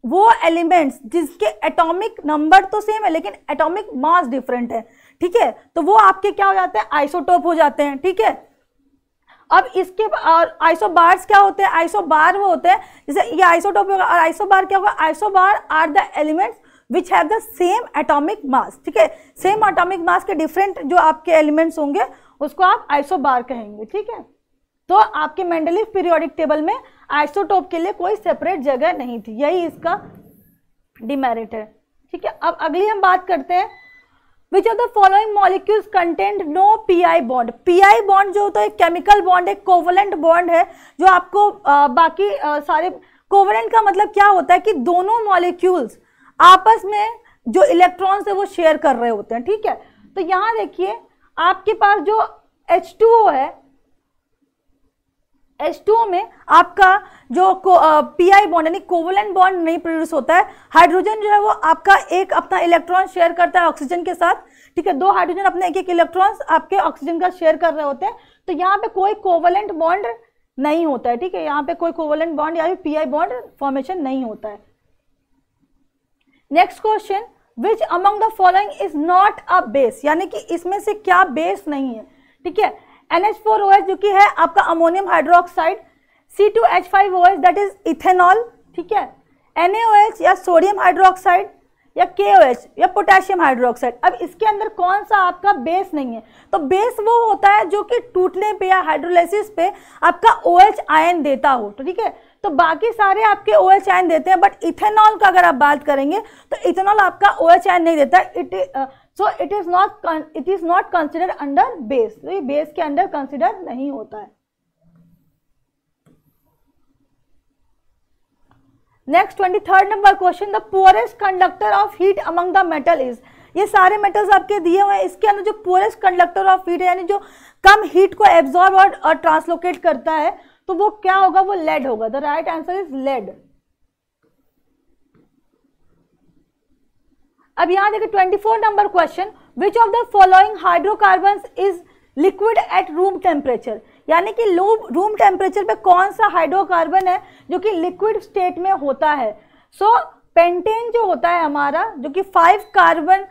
वो एलिमेंट्स जिसके एटॉमिक नंबर तो सेम है लेकिन एटॉमिक मास डिफरेंट है, ठीक है, तो वो आपके क्या हो जाते हैं, आइसोटोप हो जाते हैं, ठीक है। अब इसके और आइसोबार्स क्या होते हैं, आइसोबार वो होते हैं, जैसे ये आइसोटोप होगा और आइसोबार क्या होगा, isobar are the elements which have the same atomic mass, ठीक है। सेम एटॉमिक मास के डिफरेंट जो आपके एलिमेंट्स होंगे उसको आप आइसोबार कहेंगे, ठीक है। तो आपके मेंडलीव पीरियोडिक टेबल में आइसोटोप के लिए कोई सेपरेट जगह नहीं थी, यही इसका डिमेरिट है, ठीक है। अब अगली हम बात करते हैं, which of the following molecules content no pi bond. Pi bond जो होता है केमिकल बॉन्ड है, कोवलेंट बॉन्ड है जो आपको बाकी सारे, कोवलेंट का मतलब क्या होता है कि दोनों मॉलिक्यूल्स आपस में जो इलेक्ट्रॉन्स है वो शेयर कर रहे होते हैं, ठीक है। तो यहां देखिए आपके पास जो H2O है, H2O में आपका जो पीआई बॉन्ड यानी कोवलेंट बॉन्ड नहीं प्रोड्यूस होता है। हाइड्रोजन जो है वो आपका एक अपना इलेक्ट्रॉन शेयर करता है ऑक्सीजन के साथ, ठीक है, दो हाइड्रोजन अपने एक एक इलेक्ट्रॉन्स आपके ऑक्सीजन का शेयर कर रहे होते हैं, तो यहाँ पे कोई कोवलेंट बॉन्ड नहीं होता है, ठीक है, यहाँ पे कोई कोवलेंट बॉन्ड या पीआई बॉन्ड फॉर्मेशन नहीं होता है। Next question, which among the following is not a base, यानी कि इसमें से क्या बेस नहीं है, ठीक है। NH4OH जो कि है आपका ammonium hydroxide, C2H5OH that is ethanol, ठीक है, NaOH या सोडियम हाइड्रोक्साइड या KOH या पोटेशियम हाइड्रोक्साइड। अब इसके अंदर कौन सा आपका बेस नहीं है, तो बेस वो होता है जो कि टूटने पे या हाइड्रोलाइसिस पे आपका OH आयन देता हो, तो ठीक है, तो बाकी सारे आपके OH आयन देते हैं, बट इथेनॉल का अगर आप बात करेंगे तो इथेनॉल आपका OH आयन नहीं देता, it is not considered under base, तो ये बेस के अंडर कंसिडर नहीं होता है। Next 23rd number question, the poorest conductor of heat among the metal is, ये सारे मेटल्स आपके दिए हुए हैं, इसके अंदर जो पुअरेस्ट कंडक्टर ऑफ हीट है यानी जो कम हीट को एब्जॉर्ब और ट्रांसलोकेट करता है, तो वो क्या होगा, वो लेड होगा। The right answer is lead. अब यहां देखिए 24 number question, which of the following hydrocarbons is liquid at room temperature, यानी कि रूम टेम्परेचर पे कौन सा हाइड्रोकार्बन है जो कि लिक्विड स्टेट में होता है। सो पेंटेन जो होता है हमारा, जो कि 5 कार्बन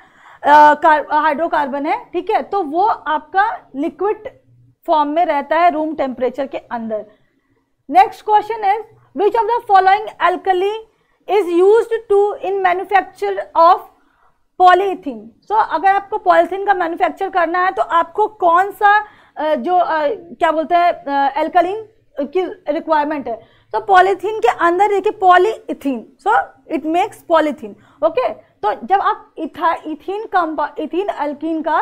हाइड्रोकार्बन है, ठीक है, तो वो आपका लिक्विड फॉर्म में रहता है रूम टेम्परेचर के अंदर। Next question is, which of the following alkali is used to in manufacture of polythene. So अगर आपको पॉलीथीन का मैन्युफैक्चर करना है तो आपको कौन सा क्या बोलते हैं एल्कलीन की रिक्वायरमेंट है, तो पॉलीथीन के अंदर देखिए polyethene, so it makes polythene, okay. तो जब आप इथीन एल्कीन का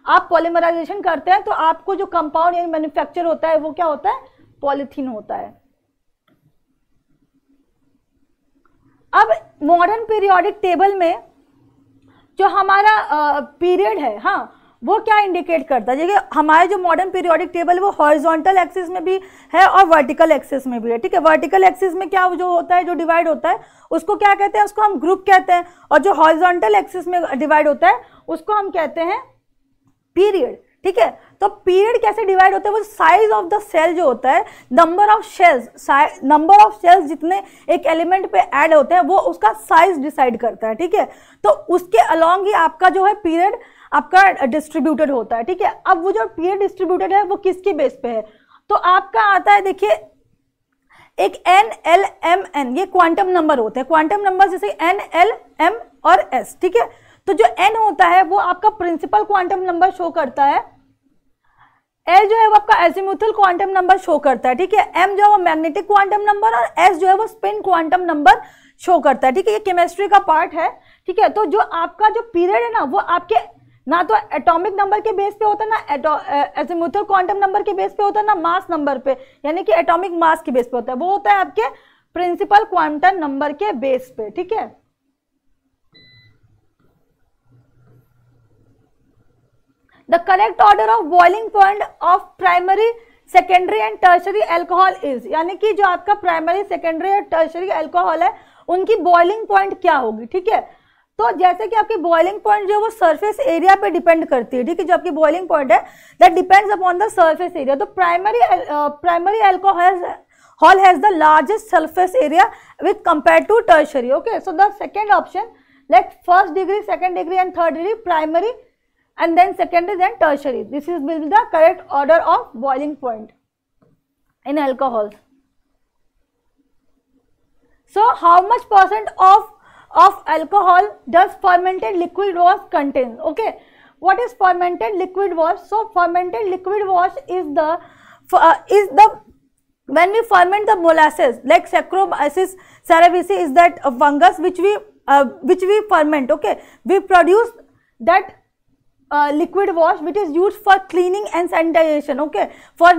आप पॉलीमराइजेशन करते हैं तो आपको जो कंपाउंड यानी मैन्युफैक्चर होता है वो क्या होता है, पॉलीथीन होता है। अब मॉडर्न पीरियोडिक टेबल में जो हमारा पीरियड है, हाँ, वो क्या इंडिकेट करता है, देखिए हमारे जो मॉडर्न पीरियोडिक टेबल है वो हॉरिजॉन्टल एक्सिस में भी है और वर्टिकल एक्सिस में भी है, ठीक है। वर्टिकल एक्सिस में क्या जो होता है, जो डिवाइड होता है उसको क्या कहते हैं, उसको हम ग्रुप कहते हैं, और जो हॉरिजॉन्टल एक्सिस में डिवाइड होता है उसको हम कहते हैं पीरियड, ठीक है। तो पीरियड कैसे डिवाइड होता है, वो साइज ऑफ द सेल जो होता है, नंबर ऑफ सेल्स जितने एक एलिमेंट पे ऐड होते हैं वो उसका साइज डिसाइड करता है, ठीक है। तो उसके अलोंग ही आपका जो है पीरियड आपका डिस्ट्रीब्यूटेड होता है, ठीक है। अब वो जो पीरियड डिस्ट्रीब्यूटेड है वो किसके बेस पे है, तो आपका आता है देखिए एक N, L, M, N, ये क्वांटम नंबर होते हैं, क्वांटम नंबर जैसे N, L, M और S, ठीक है। तो जो N होता है वो आपका प्रिंसिपल क्वांटम नंबर शो करता है, L जो है वो आपका एजिमुथल क्वांटम नंबर शो करता है, ठीक है। M जो है वो मैग्नेटिक क्वांटम नंबर और S जो है वो स्पिन क्वांटम नंबर शो करता है, ठीक है। ये केमिस्ट्री का पार्ट है, ठीक है। तो जो आपका जो पीरियड है ना वो आपके ना तो एटॉमिक नंबर के बेस पे होता है, ना एजिमुथल क्वांटम नंबर के बेस पे होता है, ना मास नंबर पे यानी कि एटॉमिक मास के बेस पे होता है, वो होता है आपके प्रिंसिपल क्वांटम नंबर के बेस पे, ठीक है। The correct order of boiling point of primary, secondary and tertiary alcohol is, यानी कि जो आपका प्राइमरी, सेकेंडरी और टर्शरी अल्कोहल है उनकी बॉइलिंग पॉइंट क्या होगी, ठीक है। तो जैसे कि आपकी बॉइलिंग पॉइंट जो है वो सरफेस एरिया पे डिपेंड करती है, ठीक है। जो आपकी बॉइलिंग पॉइंट है that depends upon the surface area. तो primary alcohol has the largest surface area with compare to tertiary, okay. So the second option, like first degree, second degree and third degree, primary and then secondary, then tertiary. This will be the correct order of boiling point in alcohols. So how much percent of alcohol does fermented liquid wash contain? Okay, what is fermented liquid wash? So fermented liquid wash is the when we ferment the molasses, like Saccharomyces cerevisiae is that fungus which we ferment, okay. We produce that liquid wash which is used for cleaning and sanitization, okay, for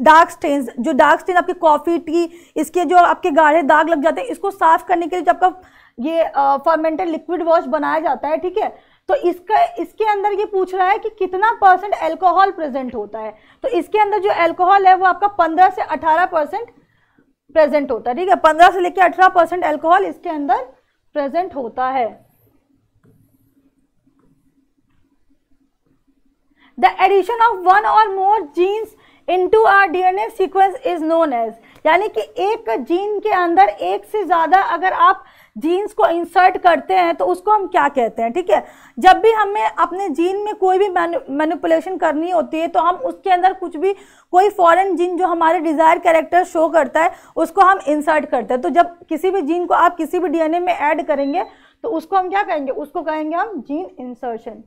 dark stains, जो dark stain आपके coffee, T, इसके जो आपके गाढ़े दाग लग जाते हैं, इसको साफ करने के लिए जब आपका ये फर्मेंटेड लिक्विड वॉश बनाया जाता है, ठीक है। तो इसके अंदर ये पूछ रहा है कि कितना % एल्कोहल प्रेजेंट होता है। तो इसके अंदर जो एल्कोहल है वो आपका 15 से 18% प्रेजेंट होता है, ठीक है। 15 से लेकर 18% एल्कोहल इसके अंदर प्रेजेंट होता है। The addition of one or more genes into our DNA sequence is known as, यानी कि एक जीन के अंदर एक से ज्यादा अगर आप जीन्स को इंसर्ट करते हैं तो उसको हम क्या कहते हैं, ठीक है। जब भी हमें अपने जीन में कोई भी मैनिपुलेशन करनी होती है तो हम उसके अंदर कुछ भी कोई फॉरेन जीन जो हमारे डिजायर कैरेक्टर शो करता है उसको हम इंसर्ट करते हैं। तो जब किसी भी जीन को आप किसी भी डीएनए में ऐड करेंगे तो उसको हम क्या कहेंगे, उसको कहेंगे हम gene insertion.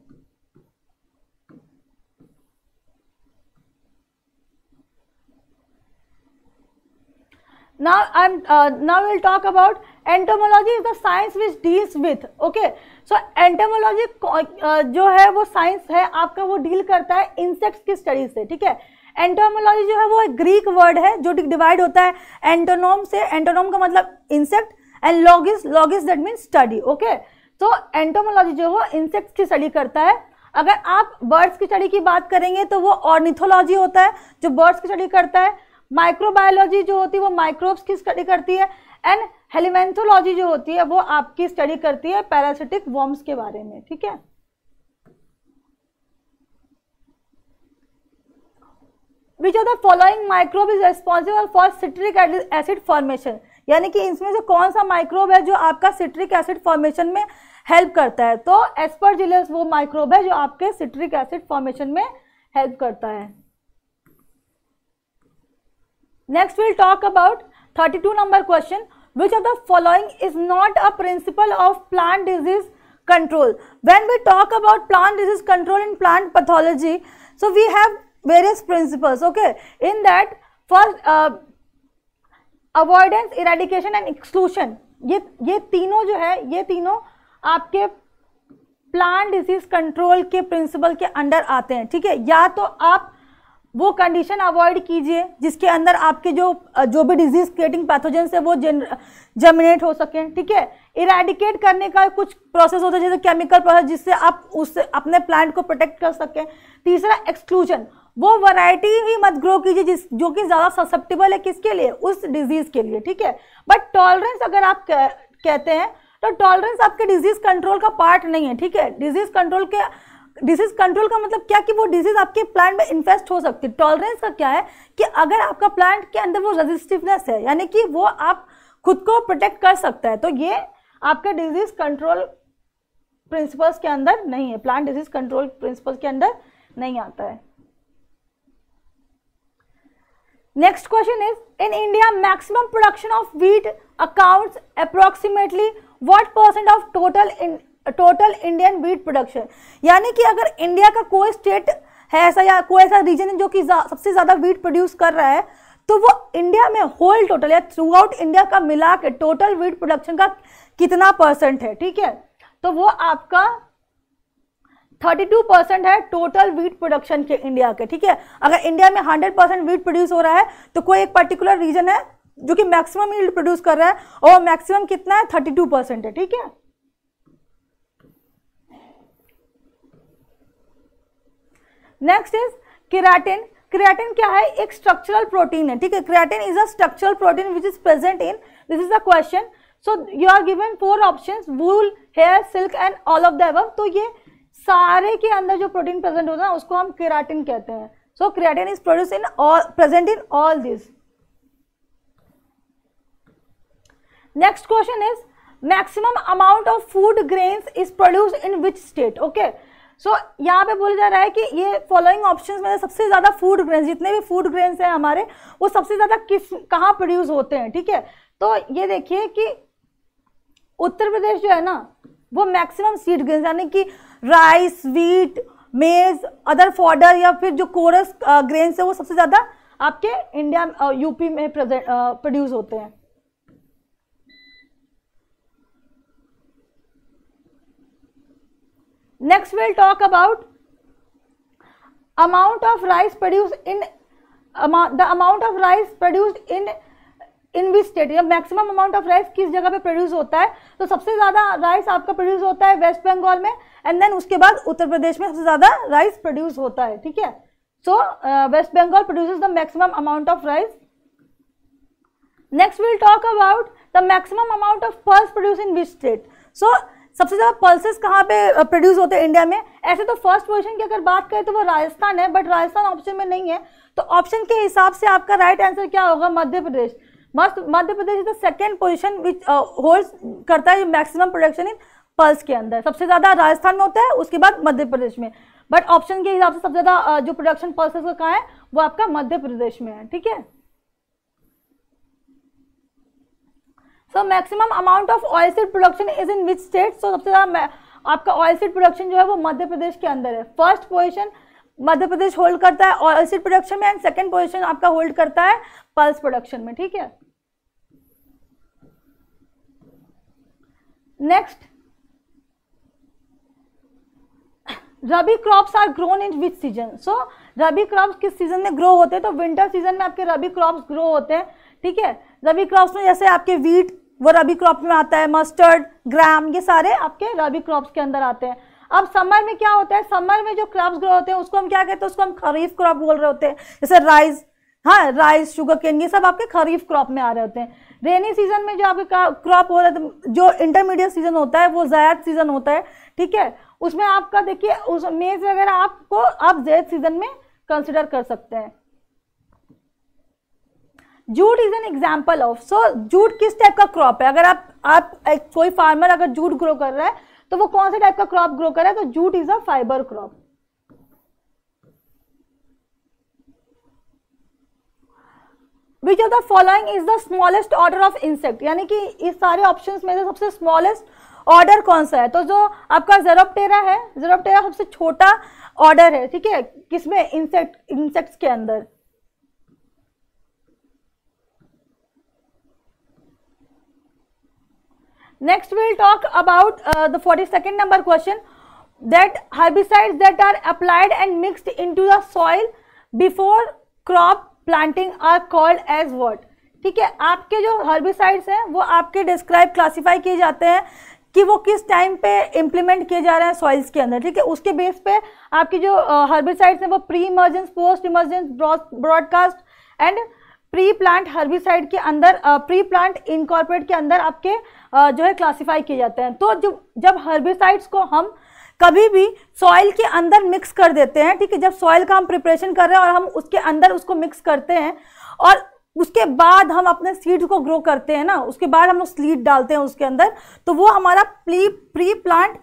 Now we'll talk about entomology is the science which deals with, okay, so entomology जो है वो साइंस है आपका, वो डील करता है इंसेक्ट्स की स्टडी से, ठीक है। एंटोमोलॉजी जो है वो एक ग्रीक वर्ड है जो डिवाइड होता है एंटोनोम से, एंटोनोम का मतलब insect and logos that mean study, okay. तो एंटोमोलॉजी जो है इंसेक्ट्स की स्टडी करता है। अगर आप बर्ड्स की स्टडी की बात करेंगे तो वो ऑर्निथोलॉजी होता है जो बर्ड्स की स्टडी करता है। माइक्रोबायोलॉजी जो होती है वो माइक्रोब्स की स्टडी करती है एंड हेलिमेंथोलॉजी जो होती है वो आपकी स्टडी करती है पैरासिटिक वर्म्स के बारे में, ठीक है। विच of the following microbe is responsible for citric acid formation, यानी कि इसमें से कौन सा माइक्रोब है जो आपका सिट्रिक एसिड फॉर्मेशन में हेल्प करता है। तो एस्परजिलस वो माइक्रोब है जो आपके सिट्रिक एसिड फॉर्मेशन में हेल्प करता है। Next we'll talk about 32 number question. Which of the following is not a principle of plant disease control? When we talk about plant disease control in plant pathology, so we have various principles, okay. In that first avoidance, eradication and exclusion, ये तीनों जो है ये तीनों आपके plant disease control के principal के under आते हैं, ठीक है। या तो आप वो कंडीशन अवॉइड कीजिए जिसके अंदर आपके जो भी डिजीज क्रिएटिंग पैथोजेंस है वो जर्मिनेट हो सके, ठीक है। इरेडिकेट करने का कुछ प्रोसेस होता है जैसे केमिकल प्रोसेस जिससे आप उससे अपने प्लांट को प्रोटेक्ट कर सकें। तीसरा एक्सक्लूजन, वो वैरायटी ही मत ग्रो कीजिए जो कि ज़्यादा ससेप्टेबल है किसके लिए, उस डिजीज के लिए, ठीक है। बट टॉलरेंस अगर आप कहते हैं तो टॉलरेंस आपके डिजीज कंट्रोल का पार्ट नहीं है, ठीक है। डिजीज कंट्रोल का मतलब क्या कि वो डिजीज आपके प्लांट में इन्फेस्ट हो सकती है। टॉलरेंस का क्या है कि अगर आपका प्लांट के अंदर वो रेजिस्टिवनेस है यानी कि वो आप खुद को प्रोटेक्ट कर सकता है, तो ये आपके डिजीज कंट्रोल प्रिंसिपल्स के अंदर नहीं है, प्लांट डिजीज कंट्रोल प्रिंसिपल्स के अंदर नहीं आता है। Next question is, in India maximum production of wheat accounts approximately what % of total Indian wheat production, यानी कि अगर इंडिया का कोई स्टेट है ऐसा या कोई ऐसा रीजन है जो कि सबसे ज्यादा व्हीट प्रोड्यूस कर रहा है तो वो इंडिया में होल टोटल या थ्रू आउट इंडिया का मिला के टोटल व्हीट प्रोडक्शन का कितना % है, ठीक है। तो वो आपका 32% है टोटल व्हीट प्रोडक्शन के इंडिया के, ठीक है। अगर इंडिया में 100% व्हीट प्रोड्यूस हो रहा है तो कोई एक पर्टिकुलर रीजन है जो कि मैक्सिमम यील्ड प्रोड्यूस कर रहा है और मैक्सिमम कितना है 32% है, ठीक है। Next is keratin. केराटिन क्या है, एक स्ट्रक्चरल प्रोटीन है, ठीक है। Keratin is a structural protein which is present in, this is a question, so you are given 4 options, wool, hair, silk and all of the above. तो ये सारे के अंदर जो प्रोटीन प्रेजेंट होता है उसको हम केराटिन कहते हैं। So keratin is produce in all, present in all this. Next question is, maximum amount of food grains is produce in which state, okay. So यहाँ पे बोला जा रहा है कि ये फॉलोइंग ऑप्शंस में सबसे ज्यादा फूड ग्रेन्स, जितने भी फूड ग्रेन्स हैं हमारे वो सबसे ज्यादा कहाँ प्रोड्यूस होते हैं, ठीक है। तो ये देखिए कि उत्तर प्रदेश जो है ना वो मैक्सिमम सीड ग्रेन्स यानी कि राइस, व्हीट, मेज, अदर फॉडर या फिर जो कोरस ग्रेन्स है वो सबसे ज्यादा आपके इंडिया यूपी में प्रोड्यूस होते हैं। Next we'll talk about amount of rice produced in the amount of rice produced in in which state, या मैक्सिमम अमाउंट ऑफ राइस किस जगह पे प्रोड्यूस होता है, तो सबसे ज्यादा राइस आपका प्रोड्यूस होता है वेस्ट बंगाल में, एंड देन उसके बाद उत्तर प्रदेश में सबसे ज्यादा राइस प्रोड्यूस होता है, ठीक है। So West Bengal produces the maximum amount of rice. Next will talk about the maximum amount of pulse produce in which state. So सबसे ज्यादा पल्सेस कहाँ पे प्रोड्यूस होते हैं इंडिया में। ऐसे तो फर्स्ट पोजीशन की अगर बात करें तो वो राजस्थान है, बट राजस्थान ऑप्शन में नहीं है, तो ऑप्शन के हिसाब से आपका राइट आंसर क्या होगा, Madhya Pradesh. Madhya Pradesh is the second position which holds करता है मैक्सिमम प्रोडक्शन इन पल्स के अंदर। सबसे ज्यादा राजस्थान में होता है, उसके बाद मध्य प्रदेश में, बट ऑप्शन के हिसाब से सबसे ज्यादा जो प्रोडक्शन पल्सेस का कहाँ है वो आपका मध्य प्रदेश में है, ठीक है। So maximum amount of oil seed production is in which state. So सबसे ज्यादा आपका ऑयल सीड प्रोडक्शन जो है वो मध्य प्रदेश के अंदर है। First position Madhya Pradesh hold करता है ऑयल सीड प्रोडक्शन में, एंड सेकंड पोजीशन आपका होल्ड करता है पल्स प्रोडक्शन में, ठीक है। Next, rabi crops are grown in which season. So rabi crops किस सीजन में ग्रो होते हैं, तो विंटर सीजन में आपके रबी क्रॉप्स ग्रो होते हैं, ठीक है। रबी क्रॉप्स में जैसे आपके वीट वो रबी क्रॉप में आता है, मस्टर्ड, ग्राम, ये सारे आपके रबी क्रॉप्स के अंदर आते हैं। अब समर में क्या होता है, समर में जो क्रॉप्स ग्रो होते हैं उसको हम क्या कहते हैं, उसको हम खरीफ क्रॉप बोल रहे होते हैं, जैसे राइस, हाँ राइस, शुगर केन, ये सब आपके खरीफ क्रॉप में आ रहे होते हैं। रेनी सीजन में जो आपके क्रॉप हो रहा है, जो इंटरमीडिएट सीजन होता है वो ज़ैद सीजन होता है, ठीक है। उसमें आपका देखिए उस मेज वगैरह आपको आप ज़ैद सीजन में कंसिडर कर सकते हैं। Jute is an example of. So jute किस टाइप का क्रॉप है, अगर आप कोई फार्मर अगर जूट ग्रो कर रहा है तो वो कौन से टाइप का क्रॉप ग्रो कर रहा है, तो jute is a fibre crop. Which of the following is the smallest order of insect, यानी कि इस सारे ऑप्शंस में से सबसे स्मॉलेस्ट ऑर्डर कौन सा है, तो जो आपका ज़ेरोप्टेरा है, ज़ेरोप्टेरा सबसे छोटा ऑर्डर है, ठीक है, किसमें, इंसेक्ट्स के अंदर। Next we will talk about the 42nd number question, that herbicides that are applied and mixed into the soil before crop planting are called as what। ठीक है, आपके जो herbicides हैं वो आपके डिस्क्राइब क्लासीफाई किए जाते हैं कि वो किस टाइम पे इम्प्लीमेंट किए जा रहे हैं सॉइल्स के अंदर, ठीक है। उसके बेस पे आपकी जो herbicides हैं वो pre emergence, post emergence, broadcast and pre plant herbicide के अंदर, प्री प्लांट इनकॉर्पोरेट के अंदर आपके जो है क्लासिफाई किए जाते हैं। तो जब हर्बिसाइड्स को हम कभी भी सॉइल के अंदर मिक्स कर देते हैं, ठीक है, जब सॉइल का हम प्रिपरेशन कर रहे हैं और हम उसके अंदर उसको मिक्स करते हैं और उसके बाद हम अपने सीड्स को ग्रो करते हैं ना, उसके बाद हम लोग सीड डालते हैं उसके अंदर, तो वो हमारा प्री प्लांट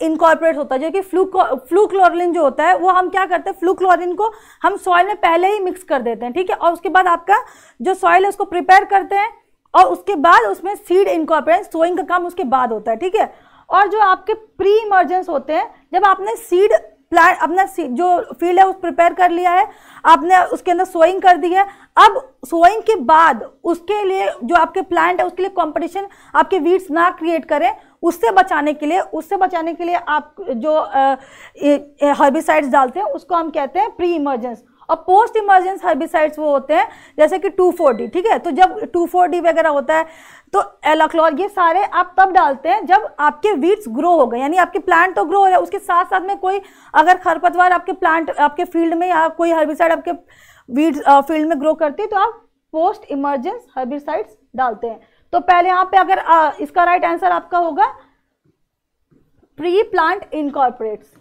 इनकॉर्पोरेट होता है, जो कि फ्लूक्लोरिन जो होता है वो हम क्या करते हैं, फ्लूक्लोरिन को हम सॉइल में पहले ही मिक्स कर देते हैं, ठीक है। और उसके बाद आपका जो सॉइल है उसको प्रिपेयर करते हैं और उसके बाद उसमें सीड इनकॉर्पोरेट, सोइंग का काम उसके बाद होता है, ठीक है। और जो आपके प्री इमर्जेंस होते हैं, जब आपने सीड प्लांट अपना जो फील्ड है उस प्रिपेयर कर लिया है, आपने उसके अंदर सोइंग कर दी है, अब सोइंग के बाद उसके लिए जो आपके प्लांट है उसके लिए कंपटीशन आपके वीड्स ना क्रिएट करें, उससे बचाने के लिए आप जो हर्बिसाइड्स डालते हैं उसको हम कहते हैं प्री इमर्जेंस। और पोस्ट इमर्जेंस हर्बिसाइड्स वो होते हैं जैसे कि 2,4-D, ठीक है। तो जब 2,4-D वगैरह होता है तो एलाक्लोर, ये सारे आप तब डालते हैं जब आपके वीड्स ग्रो हो गए, यानी आपके प्लांट तो ग्रो हो रहा है, उसके साथ साथ में कोई अगर खरपतवार आपके प्लांट आपके फील्ड में या कोई हर्बिसाइड आपके वीड्स फील्ड में ग्रो करती है तो आप पोस्ट इमर्जेंस हर्बिसाइड्स डालते हैं। तो पहले यहाँ पे अगर इसका राइट आंसर आपका होगा pre plant incorporates.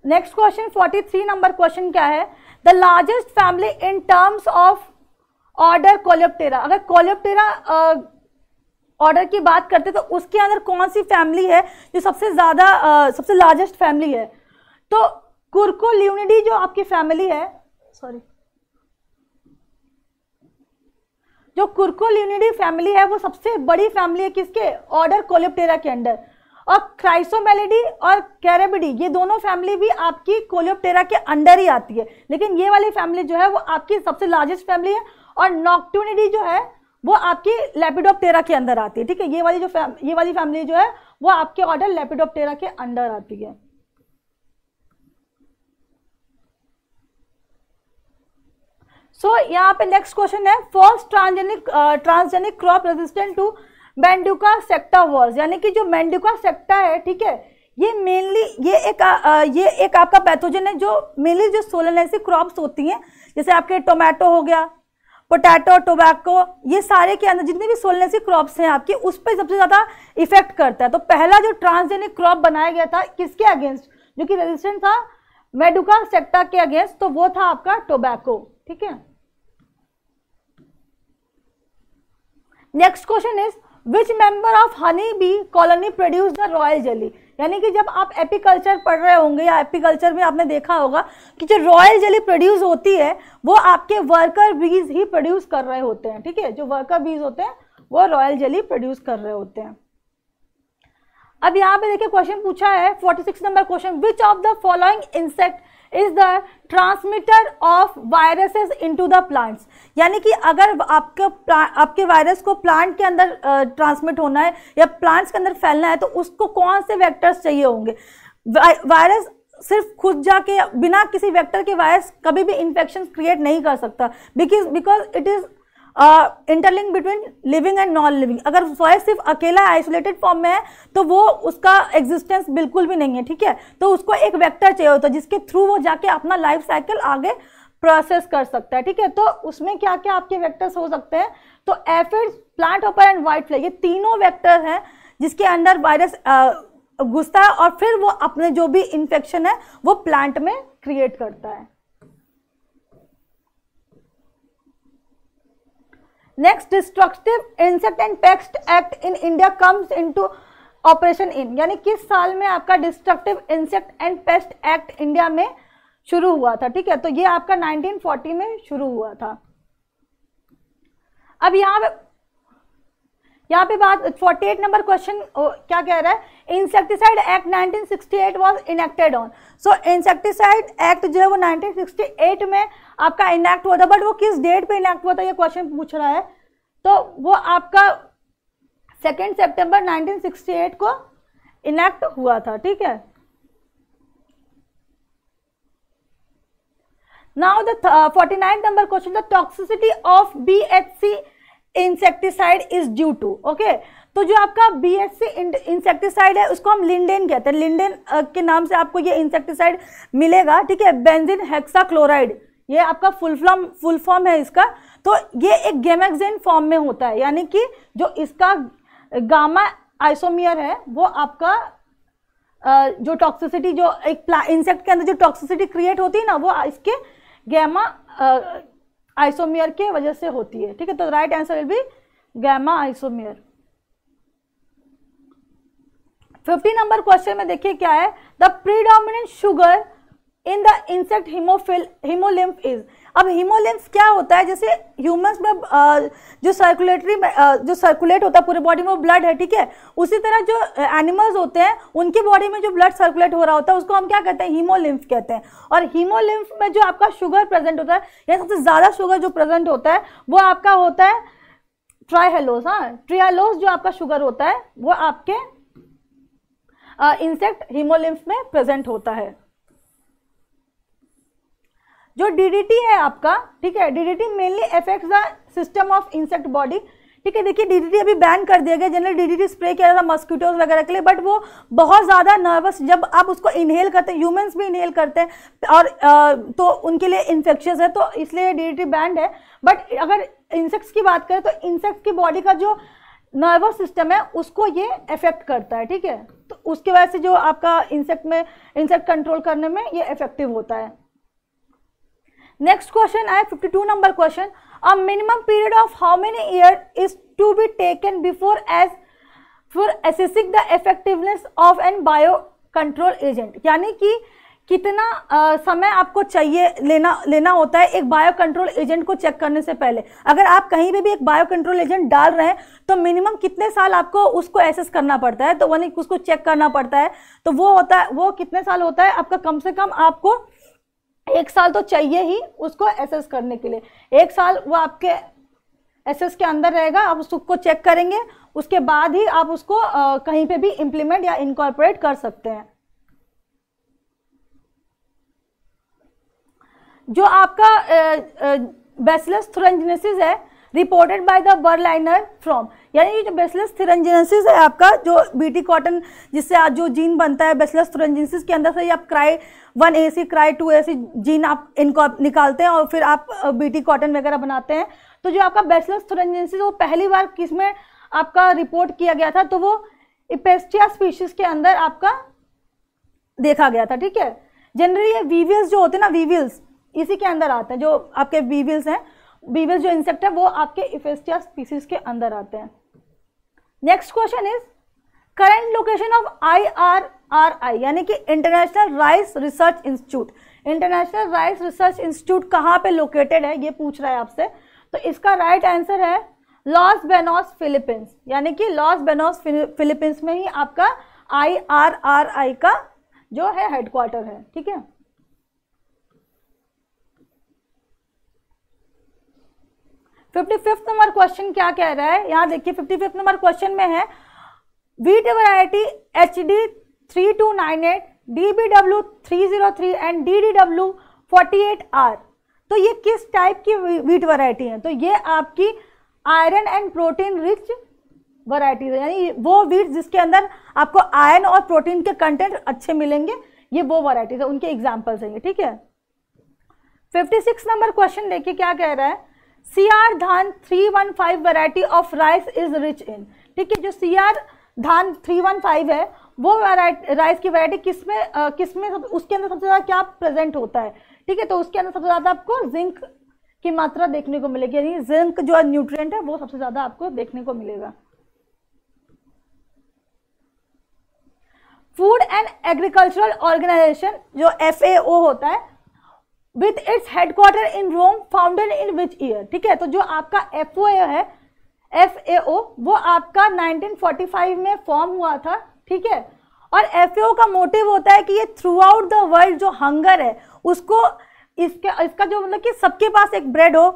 Next question 43 number question क्या है, the largest family in terms of order Coleoptera. अगर कोलेप्टेरा ऑर्डर की बात करते तो उसके अंदर कौन सी फैमिली है जो सबसे सबसे लार्जेस्ट फैमिली है, तो कुर्कुल्यूनिडी जो आपकी फैमिली है, जो कुर्कुल्यूनिडी फैमिली है वो सबसे बड़ी फैमिली है किसके, ऑर्डर कोलेप्टेरा के अंदर। और क्राइसोमेलिडी और कैरेबिडी ये दोनों फैमिली भी आपकी कोलेप्टेरा के अंडर ही आती है, लेकिन ये वाली फैमिली जो है वो आपकी सबसे लार्जेस्ट फैमिली है। और नॉक्टुनिडी जो है वो आपकी लेपिडोप्टेरा के अंदर आती है, ठीक है। ये वाली फैमिली जो है वो आपके ऑर्डर लेपिडोप्टेरा के अंडर आती है। सो यहाँ पे नेक्स्ट क्वेश्चन है, first transgenic crop resistant to Manduca sexta was, यानी कि जो मेंडुका सेक्टा है, ठीक है, ये मेनली ये एक आपका पैथोजन है जो मेनली जो सोलेनेसी क्रॉप्स होती हैं, जैसे आपके टोमेटो हो गया, पोटैटो, टोबैको, ये सारे के अंदर जितने भी सोलेनेसी क्रॉप्स हैं आपकी, उस पर सबसे ज़्यादा इफेक्ट करता है। तो पहला जो ट्रांसजेनिक क्रॉप बनाया गया था किसके अगेंस्ट, जो कि रेजिस्टेंट था मेंडुका सेक्टा के अगेंस्ट, तो वो था आपका टोबैको, ठीक है। Next question is which member of honey bee colony produce the royal jelly, यानी कि जब आप एपीकल्चर पढ़ रहे होंगे या एपीकल्चर में आपने देखा होगा कि जो रॉयल जेली प्रोड्यूस होती है वो आपके वर्कर बीज ही प्रोड्यूस कर रहे होते हैं, ठीक है, जो वर्कर बीज होते हैं वो रॉयल जेली प्रोड्यूस कर रहे होते हैं। अब यहाँ पे देखिए क्वेश्चन पूछा है 46 number question, which of the following insect is the transmitter of viruses into the plants, यानी कि अगर आपके वायरस को प्लांट के अंदर ट्रांसमिट होना है या प्लांट्स के अंदर फैलना है तो उसको कौन से वेक्टर्स चाहिए होंगे। वायरस सिर्फ खुद जाके बिना किसी वेक्टर के वायरस कभी भी इन्फेक्शन क्रिएट नहीं कर सकता, because it is interlink between living and non living. अगर वायरस सिर्फ अकेला आइसोलेटेड फॉर्म में है तो वो उसका एग्जिस्टेंस बिल्कुल भी नहीं है, ठीक है, तो उसको एक वेक्टर चाहिए होता है जिसके थ्रू वो जाके अपना लाइफ साइकिल आगे प्रोसेस कर सकता है, ठीक है। तो उसमें क्या क्या आपके वेक्टर्स हो सकते हैं, तो aphids, plant hopper and white fly, ये तीनों वेक्टर हैं जिसके अंदर वायरस घुसता है और फिर वो अपने जो भी इन्फेक्शन है वो प्लांट में क्रिएट करता है। Next, destructive insect and paste act in India comes into operation in, यानी किस साल में आपका destructive insect and paste act India में शुरू हुआ था, ठीक है, तो ये आपका 1940 में शुरू हुआ था। अब यहाँ पे बात 48 नंबर क्वेश्चन क्या कह रहा है, insecticide act 1968 was enacted on, so insecticide act जो है वो 1968 में आपका इनेक्ट हुआ था, बट वो किस डेट पे इनेक्ट हुआ था ये क्वेश्चन पूछ रहा है, तो वो आपका 2 सितंबर 1968 को इनेक्ट हुआ था, ठीक है। Now the 49 number question, the toxicity of BHC insecticide is due to, okay, तो जो आपका BHC इंसेक्टिसाइड है उसको हम लिंडेन कहते हैं, लिंडेन के नाम से आपको ये इंसेक्टिसाइड मिलेगा, ठीक है, बेंजीन हेक्साक्लोराइड, ये आपका फुल फॉर्म है इसका, तो ये एक गैमेक्सेन फॉर्म में होता है, यानी कि जो इसका गामा आइसोमियर है वो आपका जो टॉक्सिसिटी, जो एक इंसेक्ट के अंदर जो टॉक्सिसिटी क्रिएट होती है ना, वो इसके गैमा आइसोमियर के वजह से होती है, ठीक है, तो right answer will be gamma isomer. 50 number question में देखिए क्या है, the predominant sugar in the insect haemolymph is, अब हीमोलिम्फ क्या होता है, जैसे ह्यूमंस में जो सर्कुलेट होता है पूरे बॉडी में वो ब्लड है, ठीक है, उसी तरह जो एनिमल्स होते हैं उनकी बॉडी में जो ब्लड सर्कुलेट हो रहा होता है उसको हम क्या कहते हैं, हीमोलिम्फ कहते हैं। और हीमोलिम्फ में जो आपका शुगर प्रेजेंट होता है, या सबसे ज्यादा शुगर जो प्रेजेंट होता है वो आपका होता है ट्राइहेलोज, हाँ, ट्राइहेलोज जो आपका शुगर होता है वो आपके इंसेक्ट हीमोलिम्फ में प्रेजेंट होता है। जो DDT है आपका, ठीक है, DDT mainly affects the system of insect body, ठीक है, देखिए DDT अभी बैन कर दिया गया, जनरल DDT स्प्रे किया जाता है मस्कीटोज वगैरह के लिए, बट वो बहुत ज़्यादा नर्वस, जब आप उसको इनहेल करते हैं, ह्यूमंस भी इनहेल करते हैं और तो उनके लिए इन्फेक्शियस है, तो इसलिए DDT बैंड है। बट अगर इंसेक्ट्स की बात करें तो इंसेक्ट्स की बॉडी का जो नर्वस सिस्टम है उसको ये अफेक्ट करता है, ठीक है, तो उसकी वजह से जो आपका इंसेक्ट कंट्रोल करने में ये इफेक्टिव होता है। नेक्स्ट क्वेश्चन है 52 number question, a minimum period of how many year is to be taken before assessing the effectiveness of an bio control agent, यानी कि कितना समय आपको चाहिए लेना होता है एक बायो कंट्रोल एजेंट को चेक करने से पहले। अगर आप कहीं पे भी एक बायो कंट्रोल एजेंट डाल रहे हैं तो मिनिमम कितने साल आपको उसको एसेस करना पड़ता है, तो वही उसको चेक करना पड़ता है, तो वो कितने साल होता है आपका, कम से कम आपको 1 साल तो चाहिए ही उसको एसेस करने के लिए। 1 साल वो आपके एसेस के अंदर रहेगा, आप उसको चेक करेंगे, उसके बाद ही आप उसको कहीं पे भी इम्प्लीमेंट या इनकॉर्पोरेट कर सकते हैं। जो आपका बैसिलस थुरिंजिनेसिस है reported by the Berliner from, यानी ये जो बैसिलस थुरिंजिनेसिस है आपका, जो बीटी कॉटन जिससे आज जो जीन बनता है बैसिलस थुरिंजिनेसिस के अंदर से आप cry 1AC cry 2AC gene आप इनको निकालते हैं और फिर आप बीटी कॉटन वगैरह बनाते हैं। तो जो आपका बैसिलस थुरिंजिनेसिस वो पहली बार किसमें आपका रिपोर्ट किया गया था, तो वो इपेस्टिया स्पीशीज के अंदर आपका देखा गया था। ठीक है, जनरली ये वीवियल्स जो होते हैं ना, वीवियल्स इसी के अंदर आते हैं, जो आपके वीवियल्स हैं, वीवियल्स जो इंसेक्ट है वो आपके इपेस्टिया स्पीशीज के अंदर आते हैं। Next question is current location of IRRI यानी कि international rice research institute. International rice research institute कहाँ पे लोकेटेड है ये पूछ रहा है आपसे, तो इसका राइट आंसर है लॉस बेनोस फिलीपींस, यानी कि लॉस बेनोस फिलीपींस में ही आपका IRRI का जो है हेडक्वार्टर है। ठीक है, 55th नंबर क्वेश्चन क्या कह रहा है, यहाँ देखिए 55th नंबर क्वेश्चन में है wheat variety HD 3298, DBW 303 and DDW 48R। तो ये किस टाइप की वीट वैरायटी है, तो ये आपकी iron and protein rich varieties है, यानी वो वीट जिसके अंदर आपको आयरन और प्रोटीन के कंटेंट अच्छे मिलेंगे, ये वो वैरायटीज है, उनके एग्जाम्पल्स हैं ये। ठीक है, 56 नंबर क्वेश्चन देखिए क्या कह रहा है, CR धान 315 variety of rice is rich in. ठीक है, जो CR धान 315 है वो राइस की वैरायटी किसमें उसके अंदर सबसे ज़्यादा क्या प्रेजेंट होता है। ठीक है, तो उसके अंदर सबसे ज़्यादा आपको जिंक की मात्रा देखने को मिलेगी, यानी जिंक जो न्यूट्रिएंट है वो सबसे ज़्यादा आपको देखने को मिलेगा। फूड एंड एग्रीकल्चरल ऑर्गेनाइजेशन जो FAO होता है with its headquarter in Rome founded in which year. ठीक है, तो जो आपका FAO वो आपका 1945 में फॉर्म हुआ था। ठीक है, और FAO का मोटिव होता है कि ये थ्रू आउट द वर्ल्ड जो हंगर है उसको इसका जो मतलब कि सबके पास एक ब्रेड हो,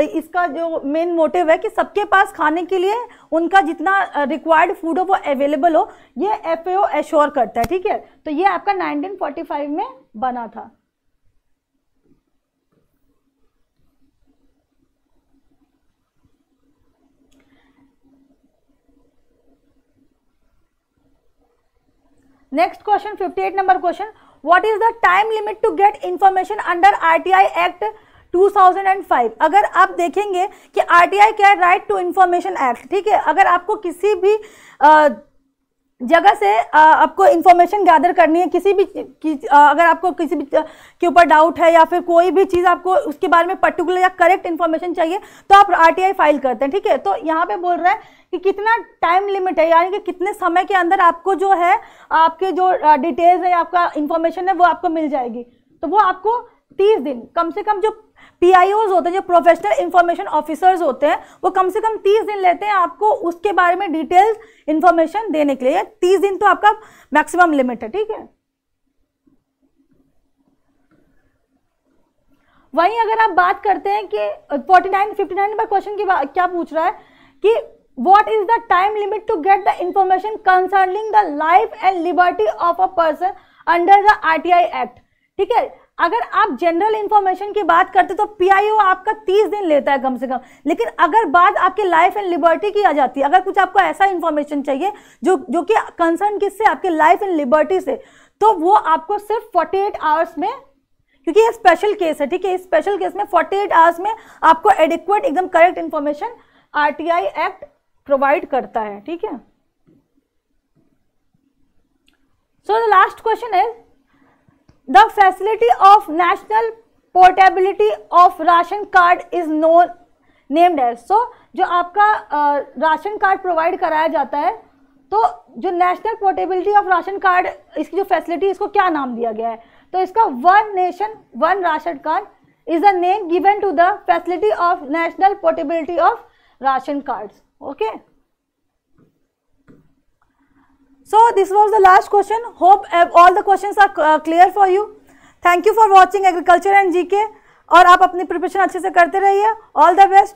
इसका जो मेन मोटिव है कि सबके पास खाने के लिए उनका जितना रिक्वायर्ड फूड हो वो अवेलेबल हो, ये FAO एश्योर करता है। ठीक है, तो ये आपका 1945 में बना था। Next question 58 number question, what is the time limit to get information under RTI act 2005। अगर आप देखेंगे कि RTI क्या है, राइट टू इंफॉर्मेशन एक्ट। ठीक है, अगर आपको किसी भी जगह से आपको इंफॉर्मेशन गैदर करनी है, किसी भी अगर आपको किसी भी के ऊपर डाउट है या फिर कोई भी चीज़ आपको उसके बारे में पर्टिकुलर या करेक्ट इंफॉर्मेशन चाहिए तो आप RTI फाइल करते हैं। ठीक है, तो यहाँ पे बोल रहा है कि कितना टाइम लिमिट है, यानी कि कितने समय के अंदर आपको जो है आपके जो डिटेल्स है, आपका इंफॉर्मेशन है वो आपको मिल जाएगी। तो वो आपको 30 दिन कम से कम, जो PIOs होते हैं, जो प्रोफेशनल इंफॉर्मेशन ऑफिसर्स होते हैं, वो कम से कम 30 दिन लेते हैं आपको उसके बारे में डिटेल्स इंफॉर्मेशन देने के लिए। 30 दिन तो आपका मैक्सिमम लिमिट है। ठीक है, वहीं अगर आप बात करते हैं कि 59 नंबर क्वेश्चन की क्या पूछ रहा है कि what is the time limit to get the information concerning the life and liberty of a person under the RTI Act। ठीक है, अगर आप जनरल इंफॉर्मेशन की बात करते तो PIO आपका 30 दिन लेता है कम से कम, लेकिन अगर बात आपके लाइफ एंड लिबर्टी की आ जाती है, अगर कुछ आपको ऐसा इंफॉर्मेशन चाहिए जो कि कंसर्न किससे, आपके लाइफ एंड लिबर्टी से, तो वो आपको सिर्फ 48 आवर्स में, क्योंकि ये स्पेशल केस है। ठीक है, इस स्पेशल केस में 48 आवर्स में आपको एडिक्वेट एकदम correct information RTI act provide करता है। ठीक है, so the last question is the facility of national portability of ration card is known named as. So जो आपका राशन कार्ड प्रोवाइड कराया जाता है, तो जो national portability of ration card, इसकी जो फैसिलिटी, इसको क्या नाम दिया गया है, तो इसका one nation one ration card is the name given to the facility of national portability of ration cards। Okay, so this was the last question. Hope all the questions are clear for you. Thank you for watching agriculture and GK, और आप अपनी preparation अच्छे से करते रहिए। All the best.